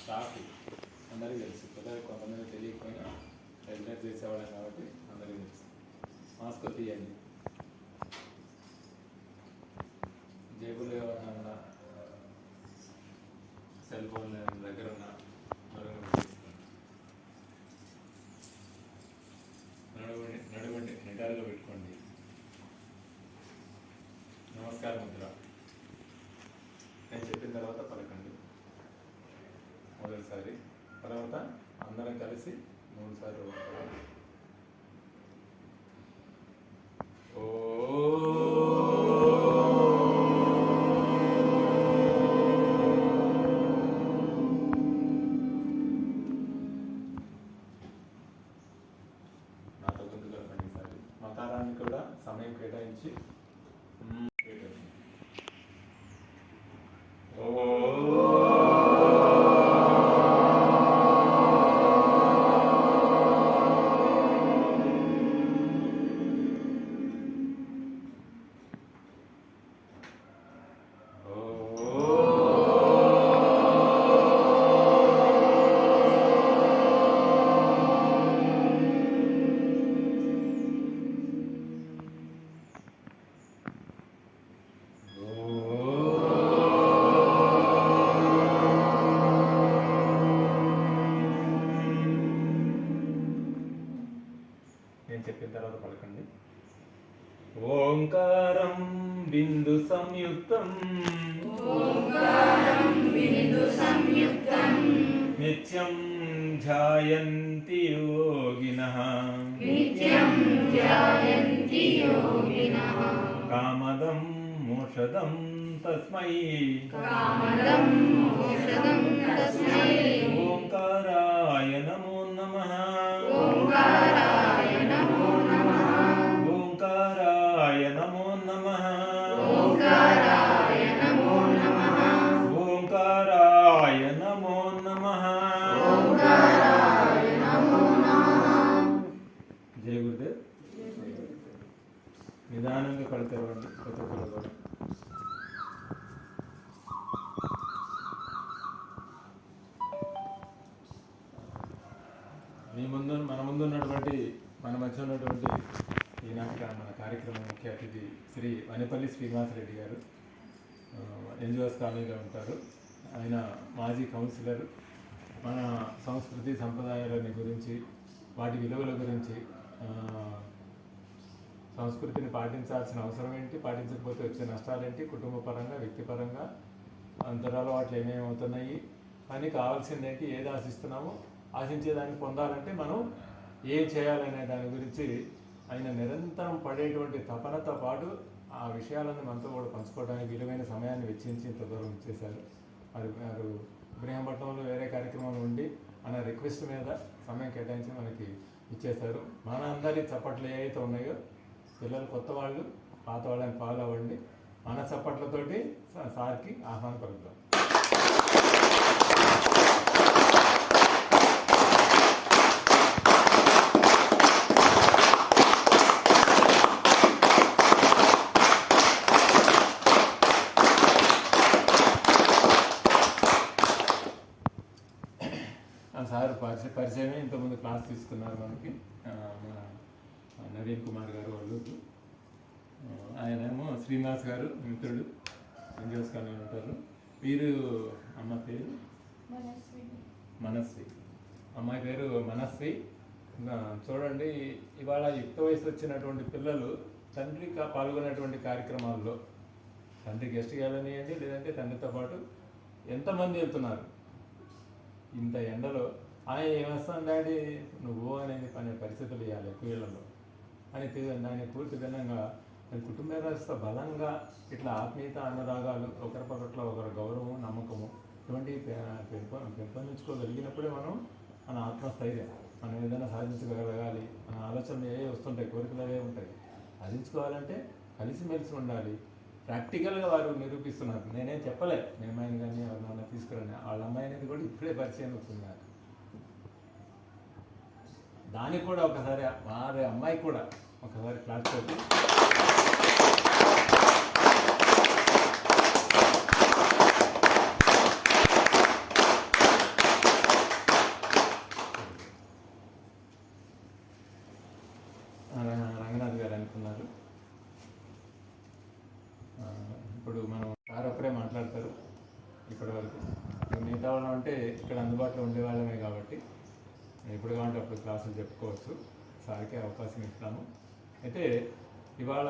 Coffee అందరికీ తెలుసు, పిల్లలు కొంతమంది తెలియకపోయినా రెగ్యులేట్ చేసేవాళ్ళం కాబట్టి అందరికీ తెలుసు. మాస్క్ తీయండి. జేబులో ఎవరన్నా సెల్ ఫోన్ దగ్గర ఉన్న నడవండి, నిటారుగా పెట్టుకోండి. నమస్కారం ముద్ర. నేను చెప్పిన తర్వాత పలకండి మొదటిసారి, తర్వాత అందరం కలిసి 3 సార్లు. నాతో గుంతు కలపండి. ఈసారి మతారాన్ని కూడా సమయం కేటాయించి నేను చెప్పిన తర్వాత పలకండి. ఓంకారం బిందు సంయుక్తం నిత్యం ధ్యాయంతి యోగినః కామదం మోక్షదం తస్మై ఓంకారాయ నమో నమః. ఓంకారాయ నమో నమః. ఓంకారాయ నమో నమః. జయ గురుదేవ్. నిదానంగా కళ్ళు తెరవండి. కొత్త కళ్ళు కూడా మన ముందు ఉన్నటువంటి మన మధ్య ఉన్నటువంటి ఈనాటి మన కార్యక్రమం ముఖ్య అతిథి శ్రీ వనిపల్లి శ్రీనివాసరెడ్డి గారు. ఎన్జిఓస్ కాలనీలో ఉంటారు. ఆయన మాజీ కౌన్సిలర్. మన సంస్కృతి సంప్రదాయాలని గురించి, వాటి విలువల గురించి, సంస్కృతిని పాటించాల్సిన అవసరం ఏంటి, పాటించకపోతే వచ్చే నష్టాలేంటి, కుటుంబ పరంగా, వ్యక్తిపరంగా అంతరాలవాట్లు ఏమేమి అవుతున్నాయి అని, కావాల్సిందేంటి, ఏది ఆశిస్తున్నామో, ఆశించేదాన్ని పొందాలంటే మనం ఏం చేయాలనే దాని గురించి ఆయన నిరంతరం పడేటువంటి తపనతో పాటు ఆ విషయాలను మనతో కూడా పంచుకోవడానికి విలువైన సమయాన్ని వెచ్చించి ఇంత దూరం ఇచ్చేశారు. వారు ఇబ్రహీంపట్నంలో వేరే కార్యక్రమాలు ఉండి అన్న రిక్వెస్ట్ మీద సమయం కేటాయించి మనకి ఇచ్చేశారు. మన అందరి చప్పట్లు ఏవైతే ఉన్నాయో, పిల్లలు కొత్త వాళ్ళు పాత వాళ్ళని ఫాలో అవ్వండి. మన చప్పట్లతోటి సార్కి ఆహ్వానం పలుకుతాం. సార్ పరిచయమే ఇంతకుముందు క్లాస్ తీసుకున్నారు మనకి. మన నవీన్ కుమార్ గారు వాళ్ళు. ఆయనేమో శ్రీనివాస్ గారు మిత్రుడు, ఎన్జిఓస్ కాలనీలో ఉంటారు. వీరు అమ్మ పేరు మనస్వి, అమ్మాయి పేరు మనస్వి. చూడండి, ఇవాళ యుక్త వయసు వచ్చినటువంటి పిల్లలు తండ్రి పాల్గొనేటువంటి కార్యక్రమాల్లో తండ్రి గెస్ట్ వెళ్ళనియండి, లేదంటే తండ్రితో పాటు ఎంతమంది వెళ్తున్నారు ఇంత ఎండలో. ఆయన ఏమొస్తాను డాడీ నువ్వు అనేది అనే పరిస్థితులు ఇవ్వాలి పిల్లల్లో అని దాన్ని పూర్తి భిన్నంగా కుటుంబ వ్యవస్థ బలంగా ఇట్లా ఆత్మీయత, అనురాగాలు, ఒకరి పట్ల ఒకరి గౌరవం, నమ్మకము ఇటువంటివి పెంపొందించుకోగలిగినప్పుడే మనం మన ఆత్మస్థైర్యం, మనం ఏదైనా సాధించగలగాలి, మన ఆలోచనలు ఏ వస్తుంటాయి, కోరికలు అవే ఉంటాయి. సాధించుకోవాలంటే కలిసిమెలిసి ఉండాలి. ప్రాక్టికల్గా వారు నిరూపిస్తున్నారు. నేనేం చెప్పలే, మీ అమ్మాయిని కానీ ఎవరినైనా తీసుకురండి, వాళ్ళ అమ్మాయి అనేది కూడా ఇప్పుడే పరిచయం అవుతున్నారు. దానికి కూడా ఒకసారి వారి అమ్మాయి కూడా ఒకసారి క్లాస్ కొట్టి మిగతా వాళ్ళం అంటే ఇక్కడ అందుబాటులో ఉండేవాళ్ళమే కాబట్టి ఎప్పుడు కావాలంటే అప్పుడు క్లాసులు చెప్పుకోవచ్చు. సార్కే అవకాశం ఇస్తాము. అయితే ఇవాళ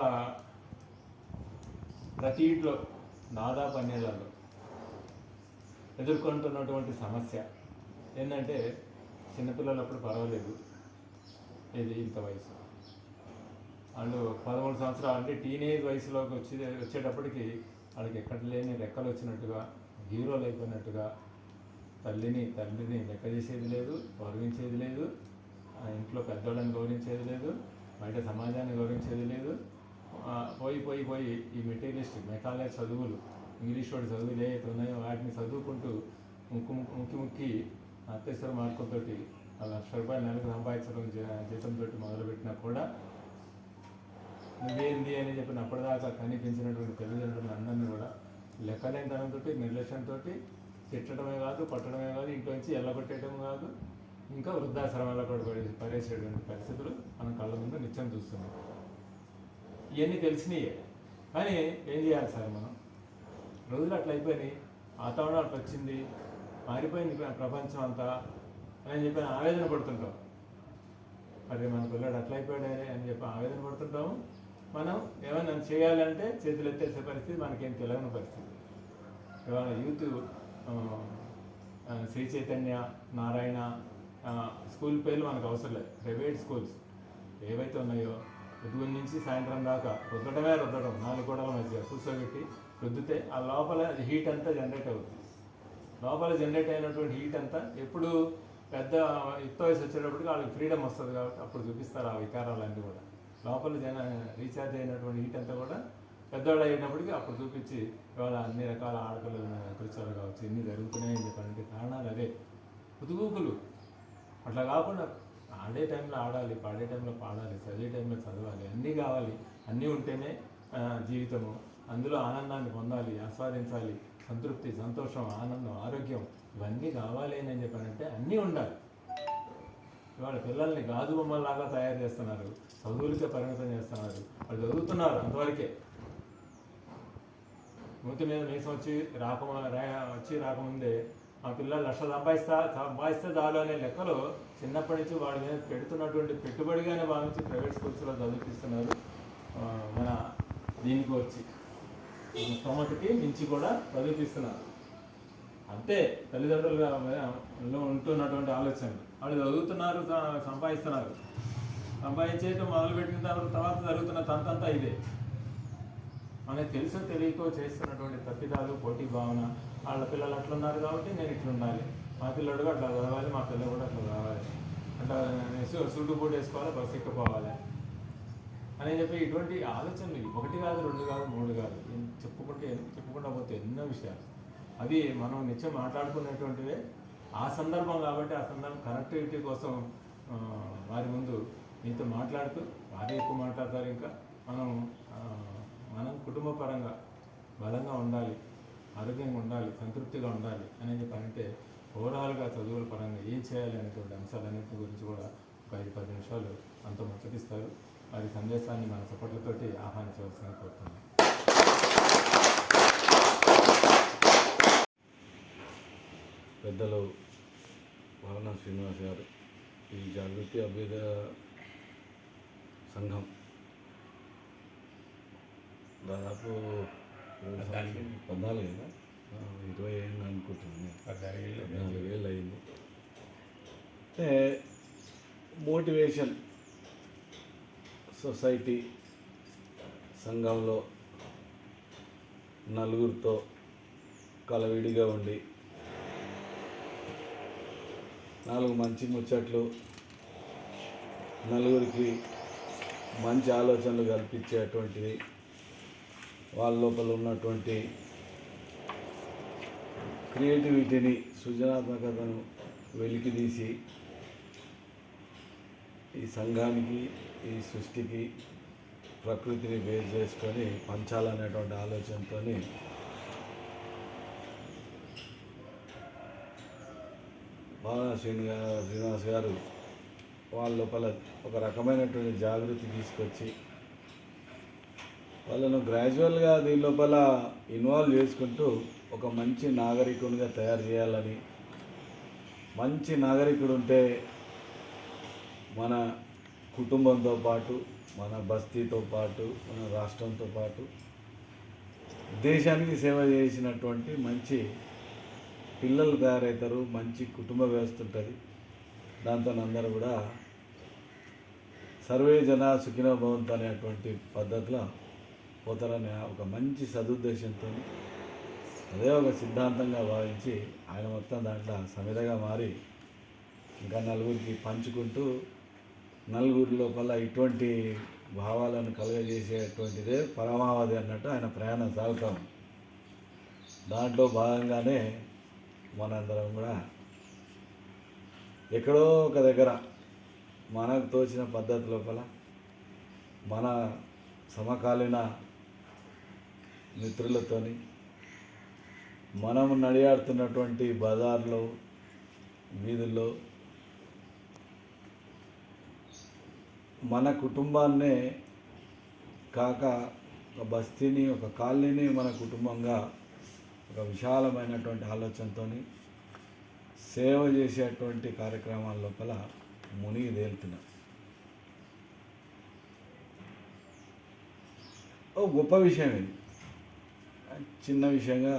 ప్రతి ఇంట్లో దాదాపు అన్నేళ్ళలో ఎదుర్కొంటున్నటువంటి సమస్య ఏంటంటే చిన్నపిల్లలు అప్పుడు పర్వాలేదు, ఇది ఇంత వయసు వాళ్ళు 13 సంవత్సరాలు అంటే టీనేజ్ వయసులోకి వచ్చేటప్పటికి వాళ్ళకి ఎక్కడ లేని రెక్కలు వచ్చినట్టుగా, హీరోలు అయిపోయినట్టుగా తండ్రిని లెక్క చేసేది లేదు, గౌరవించేది లేదు, ఇంట్లో పెద్దవాళ్ళని గౌరవించేది లేదు, బయట సమాజాన్ని గౌరవించేది లేదు. పోయి ఈ మెటీరియలిస్టిక్ మెకాలే చదువులు, ఇంగ్లీష్ వాడి చదువులు ఏవైతే ఉన్నాయో వాటిని చదువుకుంటూ ముక్కి అత్యవసర మార్కులతో ₹1,00,000 నెలకు సంపాదించడం జీతంతో మొదలుపెట్టినా కూడా నువ్వేంది అని చెప్పిన అప్పటిదాకా కనిపించినటువంటి తల్లిదండ్రులు అందరినీ కూడా లెక్కలేని తనంతో నిర్లక్ష్యంతో తిట్టడమే కాదు, కొట్టడమే కాదు, ఇంట్లో నుంచి ఎల్లగొట్టేయడం కాదు, ఇంకా వృద్ధాశ్రమాల్లో కూడా పడేసేటువంటి పరిస్థితులు మన కళ్ళ ముందు నిత్యం చూస్తున్నాం. ఇవన్నీ తెలిసినాయే, కానీ ఏం చేయాలి సార్ మనం? రోజులు అట్లా అయిపోయినాయి, వాతావరణం అట్లా వచ్చింది, మారిపోయింది ప్రపంచం అంతా అని చెప్పి ఆవేదన పడుతుంటాం. మరి మన పిల్లడు అట్లా అయిపోయాడే అని చెప్పి ఆవేదన పడుతుంటాము. మనం ఏమైనా చేయాలంటే చేతులు ఎత్తేసే పరిస్థితి, మనకేం తెలియని పరిస్థితి. ఇవాళ యూత్ శ్రీ చైతన్య, నారాయణ స్కూల్ పేర్లు మనకు అవసరం లేదు. ప్రైవేట్ స్కూల్స్ ఏవైతే ఉన్నాయో ఉదయం నుంచి సాయంత్రం దాకా రుద్దడం 4 గోడల మధ్య కూర్చోబెట్టి రుద్దితే ఆ లోపల హీట్ అంతా జనరేట్ అవుతుంది. లోపల జనరేట్ అయినటువంటి హీట్ అంతా ఎప్పుడు పెద్ద యుక్త వయసు వచ్చేటప్పటికి వాళ్ళకి ఫ్రీడమ్ వస్తుంది కాబట్టి అప్పుడు చూపిస్తారు ఆ వికారాలన్నీ కూడా. లోపల రీఛార్జ్ అయినటువంటి హీట్ అంతా కూడా పెద్దవాళ్ళు అయినప్పటికీ అప్పుడు చూపించి ఇవాళ అన్ని రకాల ఆడపిల్లల కృత్యాలు కావచ్చు, ఇన్ని జరుగుతున్నాయని చెప్పడానికి కారణాలు అదే. పొదుగుకులు అట్లా కాకుండా ఆడే టైంలో ఆడాలి, పాడే టైంలో పాడాలి, చదివే టైంలో చదవాలి, అన్నీ కావాలి. అన్నీ ఉంటేనే జీవితము. అందులో ఆనందాన్ని పొందాలి, ఆస్వాదించాలి, సంతృప్తి, సంతోషం, ఆనందం, ఆరోగ్యం ఇవన్నీ కావాలి అని చెప్పానంటే అన్నీ ఉండాలి. ఇవాళ పిల్లల్ని గాజు బొమ్మల్లాగా తయారు చేస్తున్నారు, చదువులకే పరిమితం చేస్తున్నారు. వాళ్ళు చదువుతున్నారు అంతవరకే. మూతి మీద మీసం రాకముందే ఆ పిల్లలు 1,00,000 సంపాదిస్తే చాలు అనే లెక్కలో చిన్నప్పటి నుంచి వాడి మీద పెడుతున్నటువంటి పెట్టుబడిగానే భావించి ప్రైవేట్ స్కూల్స్లో చదివిస్తున్నారు. మన దీనికి వచ్చి స్తోమతకి మించి కూడా చదివిస్తున్నారు. అంతే తల్లిదండ్రులుగా ఉంటున్నటువంటి ఆలోచనలు. వాళ్ళు చదువుతున్నారు, సంపాదించేయటం మొదలుపెట్టిన తర్వాత జరుగుతున్న తంతంతా ఇదే. మనకు తెలుసో తెలియకో చేస్తున్నటువంటి తప్పిదాలు, పోటీ భావన. వాళ్ళ పిల్లలు అట్లున్నారు కాబట్టి నేను ఇట్లుండాలి, మా పిల్లడు కూడా అట్లా చదవాలి, మా పిల్లలు కూడా అట్లా కావాలి, అట్లా సూటు బూట్ వేసుకోవాలి, బస్సు ఎక్కిపోవాలి అని చెప్పి ఇటువంటి ఆలోచనలు 1 కాదు, 2 కాదు, 3 కాదు, చెప్పుకుంటా పోతే ఎన్నో విషయాలు. అది మనం నిత్యం మాట్లాడుకునేటువంటివే. ఆ సందర్భం కాబట్టి ఆ సందర్భం కనెక్టివిటీ కోసం వారి ముందు మీతో మాట్లాడుతూ వారే ఎక్కువ మాట్లాడతారు. ఇంకా మనం కుటుంబ పరంగా బలంగా ఉండాలి, ఆరోగ్యంగా ఉండాలి, సంతృప్తిగా ఉండాలి అని చెప్పాలంటే ఓవరాల్గా చదువుల పరంగా ఏం చేయాలి అనేటువంటి అంశాలన్నింటి గురించి కూడా ఒక 5-10 నిమిషాలు అంత ముచ్చటిస్తారు. వారి సందేశాన్ని మన సపోర్ట్లతోటి ఆహ్వానించవలసిందిగా కోరుతున్నాను. పెద్దలు వారణా శ్రీనివాస్ గారు ఈ జాగృతి అభ్యుదయ సంఘం దాదాపు 14 20 ఏళ్ళు అనుకుంటున్నాను, 14 ఏళ్ళు అయింది. అంటే మోటివేషన్ సొసైటీ సంఘంలో నలుగురితో కలవిడిగా ఉండి 4 మంచి ముచ్చట్లు, నలుగురికి మంచి ఆలోచనలు కల్పించేటువంటిది, వాళ్ళ లోపల ఉన్నటువంటి క్రియేటివిటీని, సృజనాత్మకతను వెలికితీసి ఈ సంఘానికి, ఈ సృష్టికి, ప్రకృతిని బేస్ చేసుకొని పంచాలనేటువంటి ఆలోచనతో వారణా శ్రీనివాస్ గారు వాళ్ళ లోపల ఒక రకమైనటువంటి జాగృతి తీసుకొచ్చి వాళ్ళను గ్రాడ్యువల్గా దీని లోపల ఇన్వాల్వ్ చేసుకుంటూ ఒక మంచి నాగరికునిగా తయారు చేయాలని, మంచి నాగరికుడు ఉంటే మన కుటుంబంతో పాటు, మన బస్తీతో పాటు, మన రాష్ట్రంతో పాటు దేశానికి సేవ చేసినటువంటి మంచి పిల్లలు తయారవుతారు, మంచి కుటుంబ వ్యవస్థ ఉంటుంది. దాంతో అందరూ కూడా సర్వే జన సుఖినో భవంతు అనేటువంటి పద్ధతిలో పోతారనే ఒక మంచి సదుద్దేశంతో, అదే ఒక సిద్ధాంతంగా భావించి ఆయన మొత్తం దాంట్లో సమిధగా మారి ఇంకా నలుగురికి పంచుకుంటూ నలుగురి లోపల ఇటువంటి భావాలను కలుగజేసేటువంటిదే పరమావధి అన్నట్టు ఆయన ప్రయాణం సాగుతాం. దాంట్లో భాగంగానే మనందరం కూడా ఎక్కడో ఒక దగ్గర మనకు తోచిన పద్ధతి లోపల మన సమకాలీన మిత్రులతోని మనం నడియాడుతున్నటువంటి బజార్లో, వీధుల్లో మన కుటుంబాన్నే కాక ఒక బస్తీని, ఒక కాలనీని మన కుటుంబంగా ఒక విశాలమైనటువంటి ఆలోచనతో సేవ చేసేటువంటి కార్యక్రమాల లోపల మునిగి తేలుతున్నాం. ఓ గొప్ప విషయం ఇది, చిన్న విషయంగా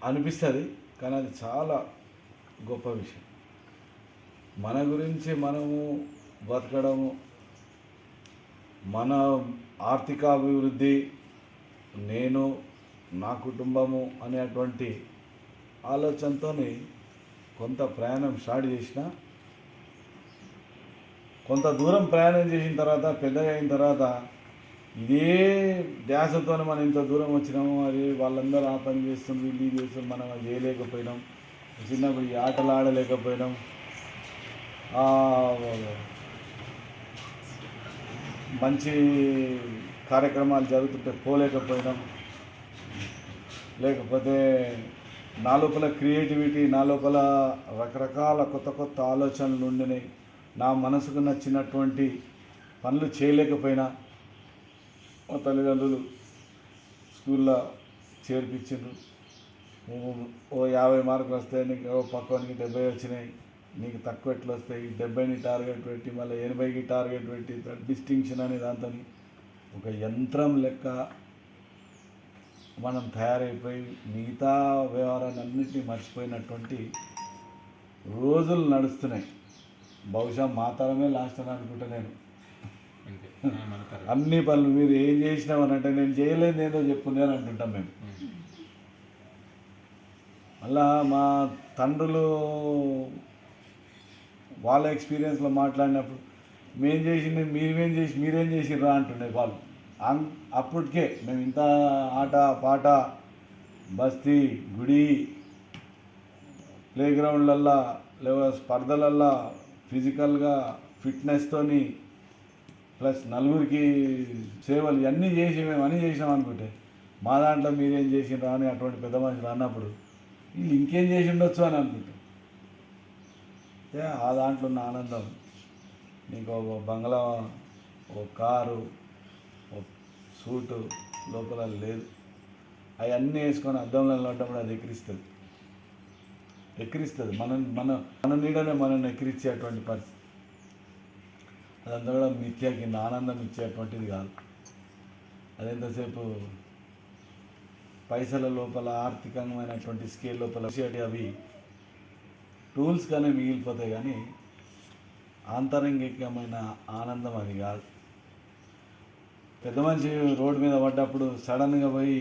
అనిపిస్తుంది కానీ అది చాలా గొప్ప విషయం. మన గురించి మనము బతకడము, మన ఆర్థికాభివృద్ధి, నేను, నా కుటుంబము అనేటువంటి ఆలోచనతో కొంత ప్రయాణం స్టార్ట్ చేసిన, కొంత దూరం ప్రయాణం చేసిన తర్వాత, పెద్దగా అయిన తర్వాత ఇదే ధ్యాసతో మనం ఇంత దూరం వచ్చినాము, అది వాళ్ళందరూ ఆ పని చేస్తుంది, వీళ్ళు చేస్తుంది, మనం అది చేయలేకపోయినాం, చిన్నప్పుడు ఈ ఆటలు ఆడలేకపోయినాం, మంచి కార్యక్రమాలు జరుగుతుంటే పోలేకపోయినాం, లేకపోతే నా లోపల క్రియేటివిటీ, నా లోపల రకరకాల కొత్త కొత్త ఆలోచనలు ఉండినాయి, నా మనసుకు నచ్చినటువంటి పనులు చేయలేకపోయినా మా తల్లిదండ్రులు స్కూల్లో చేర్పించారు. ఓ 50 మార్కులు వస్తాయి, నీకు పక్కనికి 70 వచ్చినాయి, నీకు తక్కువ ఎట్లా వస్తాయి, 70ని టార్గెట్ పెట్టి మళ్ళీ 80కి టార్గెట్ పెట్టి డిస్టింక్షన్ అనే దాంతో ఒక యంత్రం లెక్క మనం తయారైపోయి మిగతా వ్యవహారాన్ని అన్నింటినీ మర్చిపోయినటువంటి రోజులు నడుస్తున్నాయి. బహుశా మా తరమే లాస్ట్ అని అనుకుంటా నేను. అన్ని పనులు మీరు ఏం చేసినామనంటే నేను చేయలేదు ఏదో చెప్పుకున్నాను అంటుంటాం మేము. మళ్ళా మా తండ్రులు వాళ్ళ ఎక్స్పీరియన్స్లో మాట్లాడినప్పుడు మేం చేసింది మీరేం చేసిర్రా అంటుండే వాళ్ళు. అప్పటికే మేము ఇంత ఆట పాట, బస్తీ, గుడి, ప్లేగ్రౌండ్లల్లో లేదా స్పర్ధలల్లో ఫిజికల్గా ఫిట్నెస్తోని ప్లస్ నలుగురికి సేవలు ఇవన్నీ చేసి మేము అన్నీ చేసినాం అనుకుంటే మా దాంట్లో మీరేం చేసిండ్రా అని అటువంటి పెద్ద మనుషులు అన్నప్పుడు వీళ్ళు ఇంకేం చేసి ఉండొచ్చు అని అనుకుంటాం. ఆ దాంట్లో ఉన్న ఆనందం నీకు ఒక బంగ్లా, ఒక కారు, ఒక సూటు లోపల లేదు. అవన్నీ వేసుకొని అద్దంలో నిలబడ్డప్పుడు అది ఎక్కిరిస్తుంది మన నీడనే మనల్ని ఎక్కిరించేటువంటి పరిస్థితి. అదంతా కూడా మిథ్య కింద ఆనందం ఇచ్చేటువంటిది కాదు. అదెంతసేపు పైసల లోపల ఆర్థికమైనటువంటి స్కేల్ లోపల అవి టూల్స్ కానీ మిగిలిపోతాయి కానీ ఆంతరంగికమైన ఆనందం అది కాదు. పెద్ద మనిషి రోడ్డు మీద పడ్డప్పుడు సడన్గా పోయి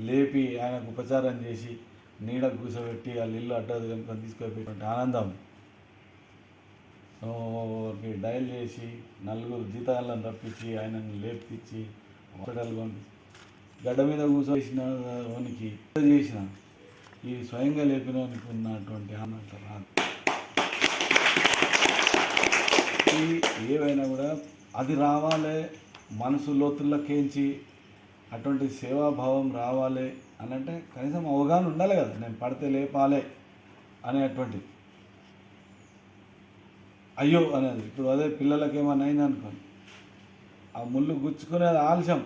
లేపి ఆయనకు ఉపచారం చేసి నీడ కూర్చోబెట్టి వాళ్ళ ఇల్లు అడ్డది కనుక తీసుకుపోయేటువంటి ఆనందం డయల్ చేసి నలుగురు జీతాలను రప్పించి ఆయనను లేపించి హాస్పిటల్ పంపించి గడ్డ మీద కూర్చోసిన వానికి చేసిన ఈ స్వయంగా లేపిన వానికి ఉన్నటువంటి ఆనందం రాదు. ఏవైనా కూడా అది రావాలి, మనసు లోతుల్లోకేంచి అటువంటి సేవాభావం రావాలి అని అంటే కనీసం అవగాహన ఉండాలి కదా. నేను పడితే లేపాలి అనేటువంటిది అయ్యో అనేది. ఇప్పుడు అదే పిల్లలకి ఏమన్నా అయింది అనుకోండి, ఆ ముళ్ళు గుచ్చుకునేది ఆలస్యం,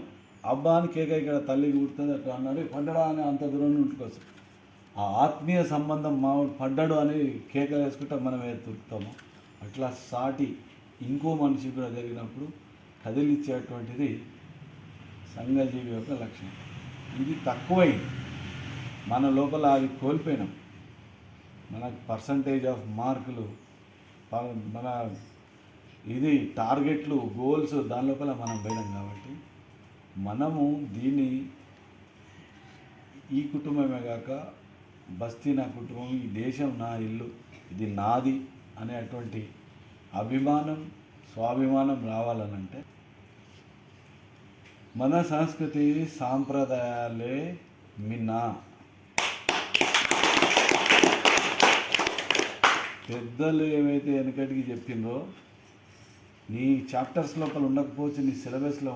అబ్బా అని కేక ఇక్కడ తల్లి కుడుతుంది అట్లా అన్నాడు, పడ్డడా అని అంత దూరం నుంచుకోవచ్చు. ఆ ఆత్మీయ సంబంధం మావాడు పడ్డాడు అని కేక వేసుకుంటే మనం ఏది దొరుకుతామో అట్లా సాటి ఇంకో మనిషి కూడా జరిగినప్పుడు కదిలిచ్చేటువంటిది సంఘజీవి యొక్క లక్షణం. ఇది తక్కువైంది, మన లోపల అది కోల్పోయినాం. మనకు పర్సంటేజ్ ఆఫ్ మార్కులు, మన ఇది టార్గెట్లు, గోల్స్ దాని లోపల మనం పోయినాం. కాబట్టి మనము దీన్ని ఈ కుటుంబమే కాక బస్తీ నా కుటుంబం, ఈ దేశం నా ఇల్లు, ఇది నాది అనేటువంటి అభిమానం, స్వాభిమానం రావాలనంటే మన సంస్కృతి సాంప్రదాయాలే మిన్నా. పెద్దలు ఏమైతే వెనకటికి చెప్పిందో నీ చాప్టర్స్ లోపల ఉండకపోవచ్చు, నీ సిలబస్లో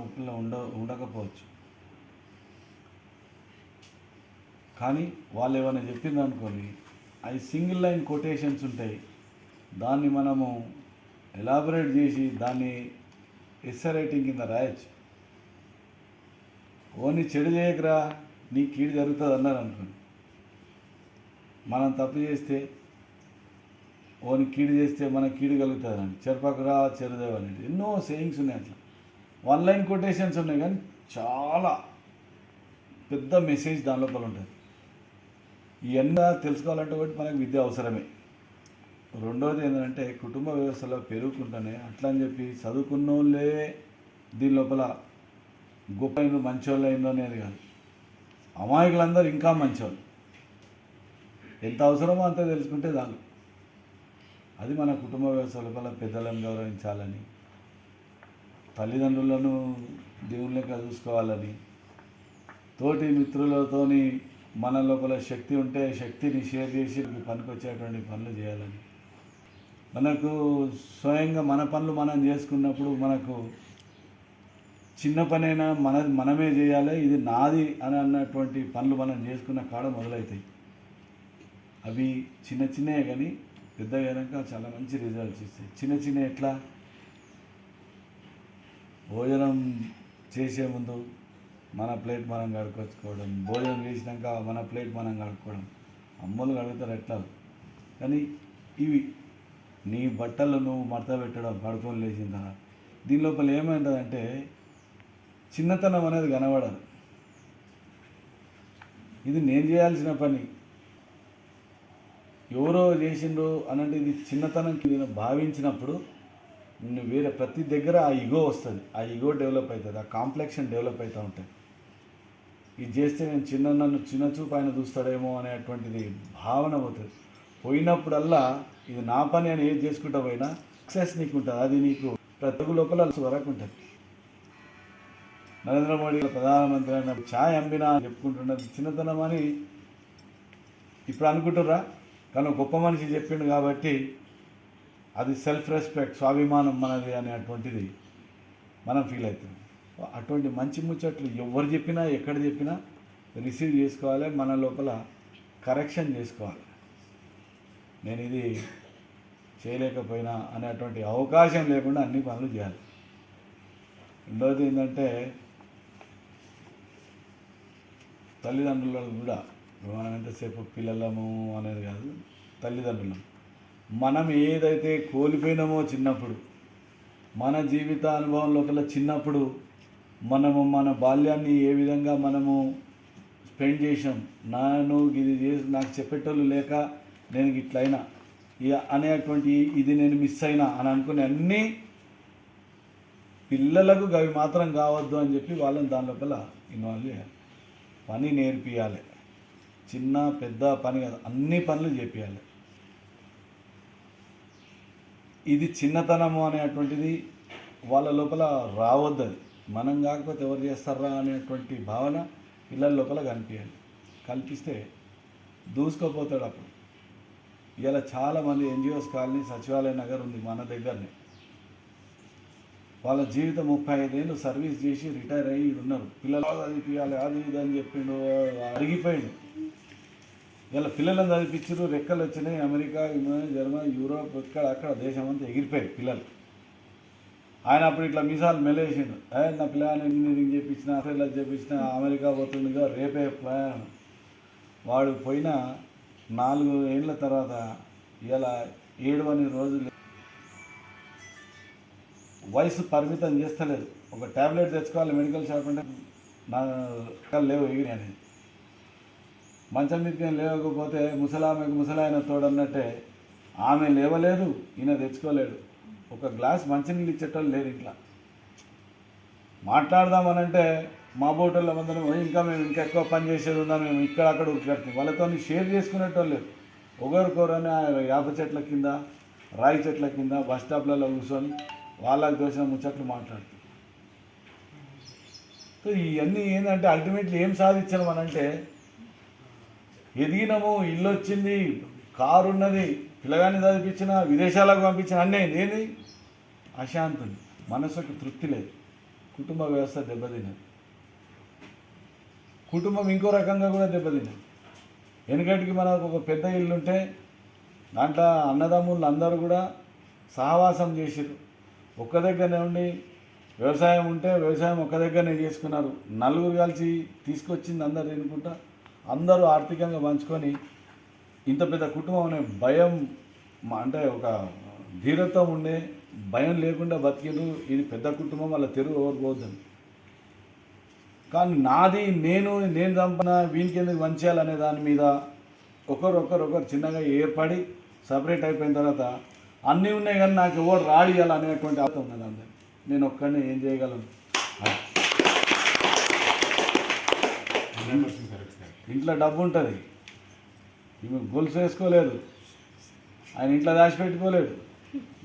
ఉండకపోవచ్చు, కానీ వాళ్ళు ఏమైనా చెప్పింది అనుకోని అవి సింగిల్ లైన్ కొటేషన్స్ ఉంటాయి. దాన్ని మనము ఎలాబరేట్ చేసి దాన్ని ఎస్సే రైటింగ్ కింద రాయొచ్చు. ఓని చెడు చేయకరా నీ కీడు జరుగుతుంది అన్నారు అనుకోండి. మనం తప్పు చేస్తే ఓని కీడు చేస్తే మనకు కీడు కలుగుతుంది అని, చెరపకురా చెరుదేవు అనేది ఎన్నో సేయింగ్స్ ఉన్నాయి. అట్లా వన్ లైన్ కొటేషన్స్ ఉన్నాయి, కానీ చాలా పెద్ద మెసేజ్ దాని లోపల ఉంటుంది. ఇవన్నీ తెలుసుకోవాలంటే ఒకటి మనకు విద్య అవసరమే. రెండవది ఏంటంటే కుటుంబ వ్యవస్థలో పెరుగుకుంటానే అట్లా అని చెప్పి చదువుకున్న వాళ్ళే దీని లోపల గొప్ప మంచోళ్ళు అయిందో అనేది కాదు. అమాయకులందరూ ఇంకా మంచోళ్ళు. ఎంత అవసరమో అంత తెలుసుకుంటే చాలు. అది మన కుటుంబ వ్యవస్థ లోపల పెద్దలను గౌరవించాలని, తల్లిదండ్రులను దేవుని లెక్క చూసుకోవాలని, తోటి మిత్రులతోని మన లోపల శక్తి ఉంటే శక్తిని షేర్ చేసి పనికొచ్చేటువంటి పనులు చేయాలని, మనకు స్వయంగా మన పనులు మనం చేసుకున్నప్పుడు మనకు చిన్న పనైనా మనమే చేయాలి, ఇది నాది అని అన్నటువంటి పనులు మనం చేసుకున్న కాడ మొదలవుతాయి. అవి చిన్న చిన్నవే కానీ పెద్దగా అయినాక చాలా మంచి రిజల్ట్స్ ఇస్తాయి. చిన్న చిన్న ఎట్లా, భోజనం చేసే ముందు మన ప్లేట్ మనం కడుక్కొచ్చుకోవడం, భోజనం చేసినాక మన ప్లేట్ మనం కడుక్కోవడం, అమ్మలు కడుగుతారు ఎట్లా. కానీ ఇవి నీ బట్టలు నువ్వు మడత పెట్టడం కడుక్కొని లేచిన తర్వాత దీని లోపల ఏమైందంటే చిన్నతనం అనేది కనబడదు. ఇది నేను చేయాల్సిన పని, ఎవరో చేసిండ్రు అనంటే ఇది చిన్నతనంకి నేను భావించినప్పుడు నేను వేరే ప్రతి దగ్గర ఆ ఇగో వస్తుంది, ఆ ఇగో డెవలప్ అవుతుంది, ఆ కాంప్లెక్షన్ డెవలప్ అవుతూ ఉంటుంది. ఇది చేస్తే నేను నన్ను చిన్న చూపు ఆయన చూస్తాడేమో అనేటువంటిది భావన పోతుంది. పోయినప్పుడల్లా ఇది నా పని అని ఏది చేసుకుంటా పోయినా సక్సెస్ నీకు ఉంటుంది. అది నీకు ప్రతి లోపల వరకు ఉంటుంది. నరేంద్ర మోడీ ప్రధానమంత్రి అయినప్పుడు ఛాయ్ అమ్మినా అని చెప్పుకుంటున్నది చిన్నతనం అని ఇప్పుడు అనుకుంటుర్రా, కానీ గొప్ప మనిషి చెప్పిండు కాబట్టి అది సెల్ఫ్ రెస్పెక్ట్, స్వాభిమానం మనది అనేటువంటిది మనం ఫీల్ అవుతుంది. అటువంటి మంచి ముచ్చట్లు ఎవరు చెప్పినా ఎక్కడ చెప్పినా రిసీవ్ చేసుకోవాలి, మన లోపల కరెక్షన్ చేసుకోవాలి. నేను ఇది చేయలేకపోయినా అనేటువంటి అవకాశం లేకుండా అన్ని పనులు చేయాలి. రెండవది ఏంటంటే తల్లిదండ్రులను కూడా మనం ఎంతసేపు పిల్లలము అనేది కాదు, తల్లిదండ్రులం మనం ఏదైతే కోల్పోయినామో చిన్నప్పుడు, మన జీవిత అనుభవం లోపల చిన్నప్పుడు మనము మన బాల్యాన్ని ఏ విధంగా మనము స్పెండ్ చేసాం, ఇది చేసి నాకు చెప్పేటోళ్ళు లేక నేను ఇట్లయినా అనేటువంటి ఇది నేను మిస్ అయినా అని అనుకునే అన్నీ పిల్లలకు అవి మాత్రం కావద్దు అని చెప్పి వాళ్ళని దాని లోపల ఇన్వాల్వ్ చేయాలి. పని నేర్పియాలి, చిన్న పెద్ద పని కాదు, అన్ని పనులు చేపియాలి. ఇది చిన్నతనము అనేటువంటిది వాళ్ళ లోపల రావద్దు. అది మనం కాకపోతే ఎవరు చేస్తారా అనేటువంటి భావన పిల్లల లోపల కల్పిస్తే దూసుకోపోతాడు. అప్పుడు ఇలా చాలామంది ఎన్జిఓస్ కాలనీ సచివాలయ నగర్ ఉంది మన దగ్గరనే, వాళ్ళ జీవితం 35 ఏళ్ళు సర్వీస్ చేసి రిటైర్ అయ్యి ఉన్నారు. పిల్లలు చదివిపించాలి అది ఇది అని చెప్పిండు, అడిగిపోయిండు. ఇలా పిల్లలను చదివించారు, రెక్కలు వచ్చినాయి, అమెరికా, జర్మనీ, యూరోప్, ఇక్కడ అక్కడ దేశం అంతా ఎగిరిపోయారు పిల్లలు. ఆయన అప్పుడు ఇట్లా మీసాలు మెలేసిండు, నా పిల్లగాని ఇంజనీరింగ్ చేయించిన ఆస్ట్రేలియా చేయించిన అమెరికా పోతుందిగా రేపే ప్రయాణం. వాడు పోయిన 4 ఏళ్ళ తర్వాత ఇలా 7 రోజులు వయసు పరిమితం చేస్తలేదు. ఒక ట్యాబ్లెట్ తెచ్చుకోవాలి మెడికల్ షాప్ అంటే నా లేవు ఎగిరి అనేది. మంచం మీదకి లేవకపోతే ముసలామెకు ముసలాయన తోడన్నట్టే ఆమె లేవలేదు, ఈయన తెచ్చుకోలేడు. ఒక గ్లాస్ మంచినీళ్ళు ఇచ్చేటోళ్ళు లేరు ఇంట్లో. మాట్లాడదామనంటే మా బోటోళ్ళ మందరం ఇంకా మేము ఇంకా ఎక్కువ పని చేసేది ఉందా, మేము ఇక్కడ అక్కడ ఉరికెడుతుంది. వాళ్ళతో షేర్ చేసుకునేటోళ్ళు లేరు. ఒకరికొరని యాప చెట్ల కింద రాయి చెట్ల కింద బస్ స్టాప్లలో కూర్చొని వాళ్ళకి దోచిన ముచ్చట్లు మాట్లాడుతారు. సో ఇవన్నీ ఏంటంటే అల్టిమేట్లీ ఏం సాధించాం అనంటే, ఎదిగినాము, ఇల్లు వచ్చింది, కారు ఉన్నది, పిల్లగాన్ని చదివించిన, విదేశాలకు పంపించిన, అన్నీ అయింది. ఏంది అశాంతి, మనసుకు తృప్తి లేదు, కుటుంబ వ్యవస్థ దెబ్బతిన్నది, కుటుంబం ఇంకో రకంగా కూడా దెబ్బతిన్నది. వెనుకటికి మనకు ఒక పెద్ద ఇల్లు ఉంటే దాంట్లో అన్నదమ్ముళ్ళు అందరూ కూడా సహవాసం చేసారు. ఒక్క దగ్గరనే ఉండి వ్యవసాయం ఉంటే వ్యవసాయం ఒక్క దగ్గరనే చేసుకున్నారు. నలుగురు కలిసి తీసుకొచ్చింది అందరు తినుకుంటా, అందరూ ఆర్థికంగా పంచుకొని ఇంత పెద్ద కుటుంబం అనే భయం అంటే ఒక ధీరత్వం ఉండే, భయం లేకుండా బతికిరు. ఇది పెద్ద కుటుంబం, వాళ్ళ తెరువు ఎవరు పోద్దని. కానీ నాది నేను సంపన వీనికి ఎందుకు వంచేయాలనే దాని మీద ఒకరు చిన్నగా ఏర్పడి సపరేట్ అయిపోయిన తర్వాత అన్నీ ఉన్నాయి కానీ నాకు ఎవరు రాడియాలనేటువంటి ఆలోచన ఉన్నది అందరి. నేను ఒక్కడిని ఏం చేయగలను? ఇంట్లో డబ్బు ఉంటుంది, ఈమె గొలుసు వేసుకోలేదు, ఆయన ఇంట్లో దాచిపెట్టుకోలేడు,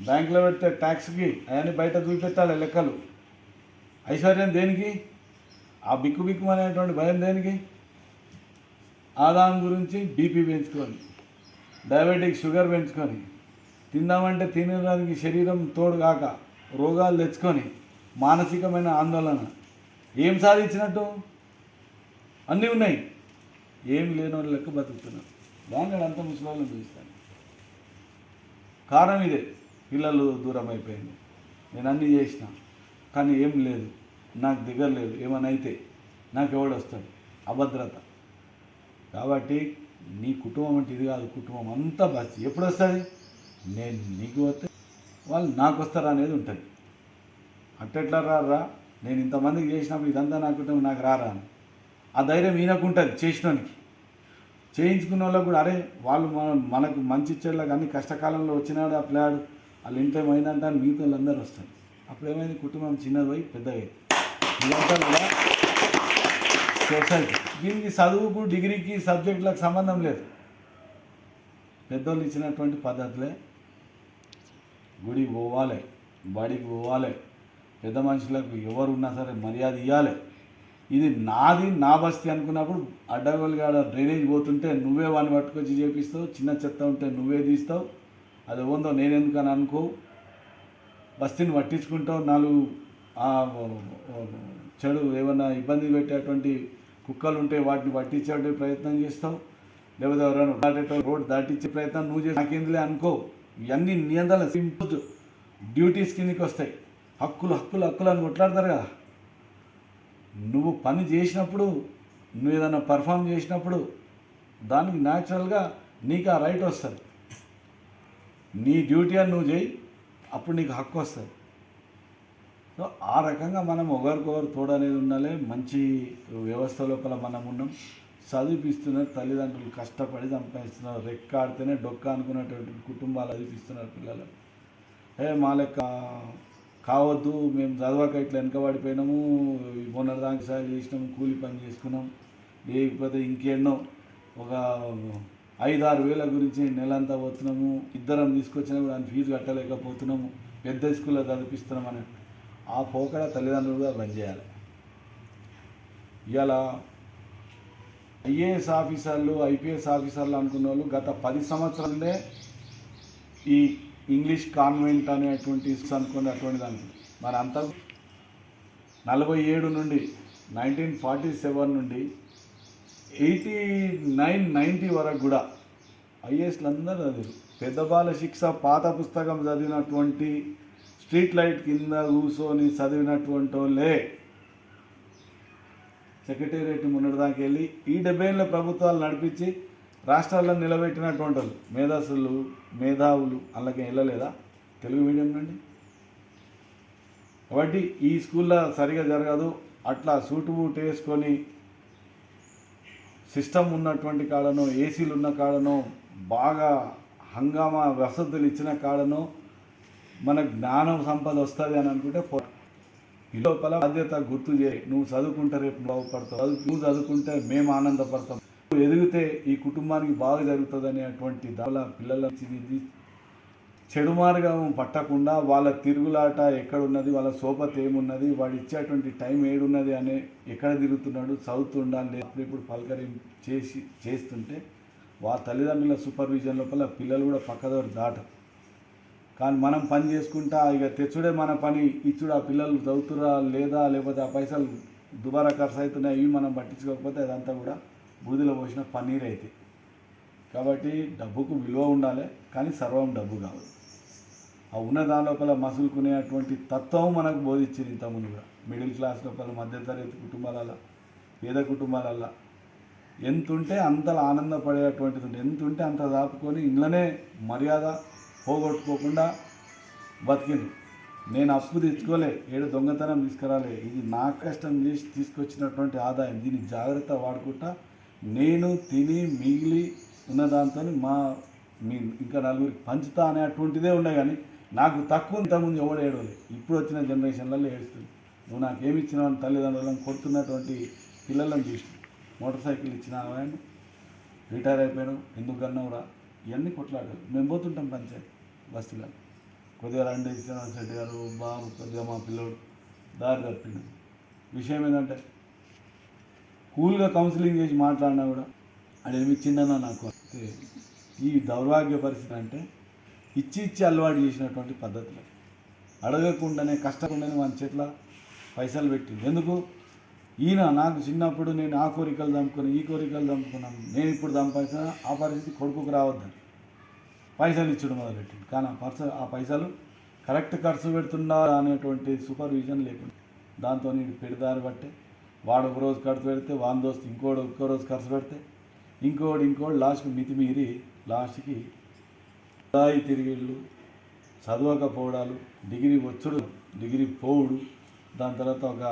బ్యాంకులో పెడితే ట్యాక్స్కి అవన్నీ బయట చూపెట్టాలి లెక్కలు. ఐశ్వర్యం దేనికి? ఆ బిక్కు అనేటువంటి భయం దేనికి? ఆదాయం గురించి బీపీ పెంచుకొని, డయాబెటిక్ షుగర్ పెంచుకొని, తిందామంటే తినడానికి శరీరం తోడు కాక రోగాలు తెచ్చుకొని మానసికమైన ఆందోళన. ఏం సాధించినట్టు? అన్నీ ఉన్నాయి, ఏమి లేని వాళ్ళు లెక్క బతుకుతున్నారు. దాన్ని అంతా ముసలిని చూస్తాను. కారణం ఇదే, పిల్లలు దూరం అయిపోయింది, నేను అన్నీ చేసిన కానీ ఏం లేదు, నాకు దగ్గర లేదు, ఏమైనా అయితే నాకు ఎవడు వస్తాడు? అభద్రత. కాబట్టి నీ కుటుంబం అంటే ఇది కాదు, కుటుంబం అంతా బస్తి. ఎప్పుడు వస్తుంది? నేను నీకు వస్తే వాళ్ళు నాకు వస్తారా అనేది ఉంటుంది. అట్టెట్లా రారా, నేను ఇంతమందికి చేసినప్పుడు ఇదంతా నా కుటుంబం నాకు రారా అని ఆ ధైర్యం ఈయనకు ఉంటుంది. చేసినోనికి, చేయించుకున్న వాళ్ళకు కూడా అరే వాళ్ళు మనకు మంచి ఇచ్చేళ్ళకి అన్ని కష్టకాలంలో వచ్చినాడు ఆ పిల్లాడు వాళ్ళ ఇంట్లో ఏమైందంటే అని మిగతా వాళ్ళందరూ వస్తారు. అప్పుడు ఏమైంది? కుటుంబం చిన్నది పోయి పెద్దగా అయింది. ఇదంతా కూడా సొసైటీ. దీనికి చదువుకు డిగ్రీకి సబ్జెక్టులకు సంబంధం లేదు. పెద్దోళ్ళు ఇచ్చినటువంటి పద్ధతులే. గుడికి పోవాలి, బడికి పోవాలి, పెద్ద మనుషులకు ఎవరు ఉన్నా సరే మర్యాద ఇవ్వాలి. ఇది నాది, నా బస్తీ అనుకున్నప్పుడు అడ్డగోలుగా డ్రైనేజ్ పోతుంటే నువ్వే వాడిని పట్టుకొచ్చి చేపిస్తావు, చిన్న చెత్త ఉంటే నువ్వే తీస్తావు, అది ఉందో నేనెందుకని అనుకో, బస్తీని పట్టించుకుంటావు. 4 చెడు ఏమన్నా ఇబ్బంది పెట్టేటువంటి కుక్కలు ఉంటే వాటిని పట్టించే ప్రయత్నం చేస్తావు, లేకపోతే ఎవరైనా దాటేటో రోడ్ దాటించే ప్రయత్నం నువ్వు చేసి నాకేందులే అనుకో. ఇవన్నీ నియంత్రణ సింపుల్ డ్యూటీస్ కిందకి వస్తాయి. హక్కులు అని కొట్లాడతారు కదా. నువ్వు పని చేసినప్పుడు, నువ్వు ఏదైనా పర్ఫామ్ చేసినప్పుడు దానికి న్యాచురల్గా నీకు ఆ రైట్ వస్తుంది. నీ డ్యూటీ అని నువ్వు చేయి, అప్పుడు నీకు హక్కు వస్తుంది. సో ఆ రకంగా మనం ఒకరికొకరు తోడనేది ఉండాలి. మంచి వ్యవస్థ లోపల మనం ఉన్నాం. చదివిపిస్తున్నారు తల్లిదండ్రులు, కష్టపడి సంపాదిస్తున్నారు. రెక్కాడితేనే డొక్క అనుకున్నటువంటి కుటుంబాలు చదివిపిస్తున్నారు పిల్లలు. మా లెక్క కావద్దు, మేము చదవక ఇట్లా వెనకబడిపోయినాము, మొన్నటిదాకా సాయం చేసినాము, కూలి పని చేసుకున్నాం, లేకపోతే ఇంకెన్నో ఒక 5-6 వేల గురించి నెలంతా పోతున్నాము, ఇద్దరం తీసుకొచ్చినా కూడా దాని ఫీజు కట్టలేకపోతున్నాము, పెద్ద స్కూల్లో చదివిస్తున్నాం అని ఆ పోకడ తల్లిదండ్రులుగా బంద్ చేయాలి. ఇలా ఐఏఎస్ ఆఫీసర్లు, ఐపీఎస్ ఆఫీసర్లు అనుకున్న వాళ్ళు గత 10 సంవత్సరాలే ఈ ఇంగ్లీష్ కాన్వెంట్ అనేటువంటి అనుకుని అటువంటి దానికి మరి అంతా 47 నుండి 1947 నుండి 89-90 వరకు కూడా ఐఏఎస్లు అందరూ చదివారు. పెద్ద బాల శిక్ష పాత పుస్తకం చదివినటువంటి స్ట్రీట్ లైట్ కింద కూర్చొని చదివినటువంటి వాళ్ళే సెక్రటేరియట్ మొన్నటిదాకా వెళ్ళి ఈ 70 ఏళ్ళ ప్రభుత్వాలు నడిపించి రాష్ట్రాల్లో నిలబెట్టినటువంటి వాళ్ళు మేధావులు అలాగే వెళ్ళలేదా తెలుగు మీడియం నుండి. కాబట్టి ఈ స్కూల్లో సరిగా జరగదు, అట్లా సూటు బూటు వేసుకొని సిస్టమ్ ఉన్నటువంటి కాడనో ఏసీలు ఉన్న కాడనో బాగా హంగామా వసతులు ఇచ్చిన కాడనో మన జ్ఞానం సంపద వస్తుంది అని అనుకుంటే ఈ లోపల బాధ్యత గుర్తు చేయి. నువ్వు చదువుకుంటే రేపు బాగుపడతావు, నువ్వు చదువుకుంటే మేము ఆనందపడతాం, నువ్వు ఎదిగితే ఈ కుటుంబానికి బాగా జరుగుతుంది అనేటువంటి దాని పిల్లల చెడు మార్గం పట్టకుండా వాళ్ళ తిరుగులాట ఎక్కడున్నది, వాళ్ళ సోపత ఏమున్నది, వాడు ఇచ్చేటువంటి టైం ఏడున్నది అనే ఎక్కడ తిరుగుతున్నాడు, చదువుతుండా లేదు ఇప్పుడు పలకరి చేస్తుంటే తల్లిదండ్రుల సూపర్విజన్ లోపల పిల్లలు కూడా పక్కదోరు దాటరు. కానీ మనం పని చేసుకుంటా ఇక తెచ్చుడే మన పని, ఇచ్చుడు ఆ పిల్లలు చదువుతురా లేదా లేకపోతే ఆ పైసలు దుబారా ఖర్చు అవుతున్నాయి ఇవి మనం పట్టించుకోకపోతే అదంతా కూడా బూదిలో పోసిన పన్నీర్ అయితే. కాబట్టి డబ్బుకు విలువ ఉండాలి, కానీ సర్వం డబ్బు కావాలి. ఆ ఉన్న దాని లోపల మసులుకునేటువంటి తత్వం మనకు బోధించింది ఇంతకుముందు కూడా. మిడిల్ క్లాస్ లోపల మధ్యతరగతి కుటుంబాలలో పేద కుటుంబాలలో ఎంత ఉంటే అంతలా ఆనందపడేటువంటిది ఉంటుంది, ఎంత ఉంటే అంత దాపుకొని ఇంట్లోనే మర్యాద పోగొట్టుకోకుండా బతికింది. నేను అప్పు తెచ్చుకోలే, ఏడు దొంగతనం తీసుకురాలే, ఇది నా కష్టం చేసి తీసుకొచ్చినటువంటి ఆదాయం, దీన్ని జాగ్రత్త వాడుకుంటా నేను తిని మిగిలి ఉన్న దాంతో ఇంకా నలుగురికి పంచుతా అనేటువంటిదే ఉన్నాయి. కానీ నాకు తక్కువ ఇంతకుముందు ఎవడు ఏడవలే. ఇప్పుడు వచ్చిన జనరేషన్లలో ఏడుస్తుంది. నువ్వు నాకేమి ఇచ్చినావు తల్లిదండ్రులను కొడుతున్నటువంటి పిల్లలను చూసి మోటార్ సైకిల్ ఇచ్చిన ఆయన రిటైర్ అయిపోయాను ఎందుకు కన్నావురా ఇవన్నీ కొట్లాడాలి. మేము పోతుంటాం పంచాయతీ బస్తీలో, కొద్దిగా రండి శ్రీనివాస్ రెడ్డి గారు బాబు కొద్దిగా మా పిల్లోడు దారి తప్పిండు. విషయం ఏంటంటే కూల్గా కౌన్సిలింగ్ చేసి మాట్లాడినా కూడా అది ఏమి ఇచ్చిందన్నా నాకు. ఈ దౌర్భాగ్య పరిస్థితి అంటే ఇచ్చి అలవాటు చేసినటువంటి పద్ధతులు, అడగకుండానే కష్టకుండానే మన చేతిలో పైసలు పెట్టింది. ఎందుకు ఈయన నాకు చిన్నప్పుడు నేను ఆ కోరికలు చంపుకొని ఈ కోరికలు చంపుకున్నాను, నేను ఇప్పుడు సంపాదించిన ఆ పరిస్థితి కొడుకుకు రావద్దని పైసలు ఇచ్చడం మొదలెట్టింది. కానీ ఆ పైసలు కరెక్ట్ ఖర్చు పెడుతున్నా అనేటువంటి సూపర్విజన్ లేకుండా దాంతో పెడదారి బట్టే వాడు ఒక రోజు ఖర్చు పెడితే వాని దోస్తు ఇంకో రోజు ఖర్చు పెడితే ఇంకోడు లాస్ట్కి మితిమీరి లాస్ట్కి దాయి తిరిగిళ్ళు, చదవకపోవడాలు, డిగ్రీ వచ్చుడు డిగ్రీ పోవుడు, దాని తర్వాత ఒక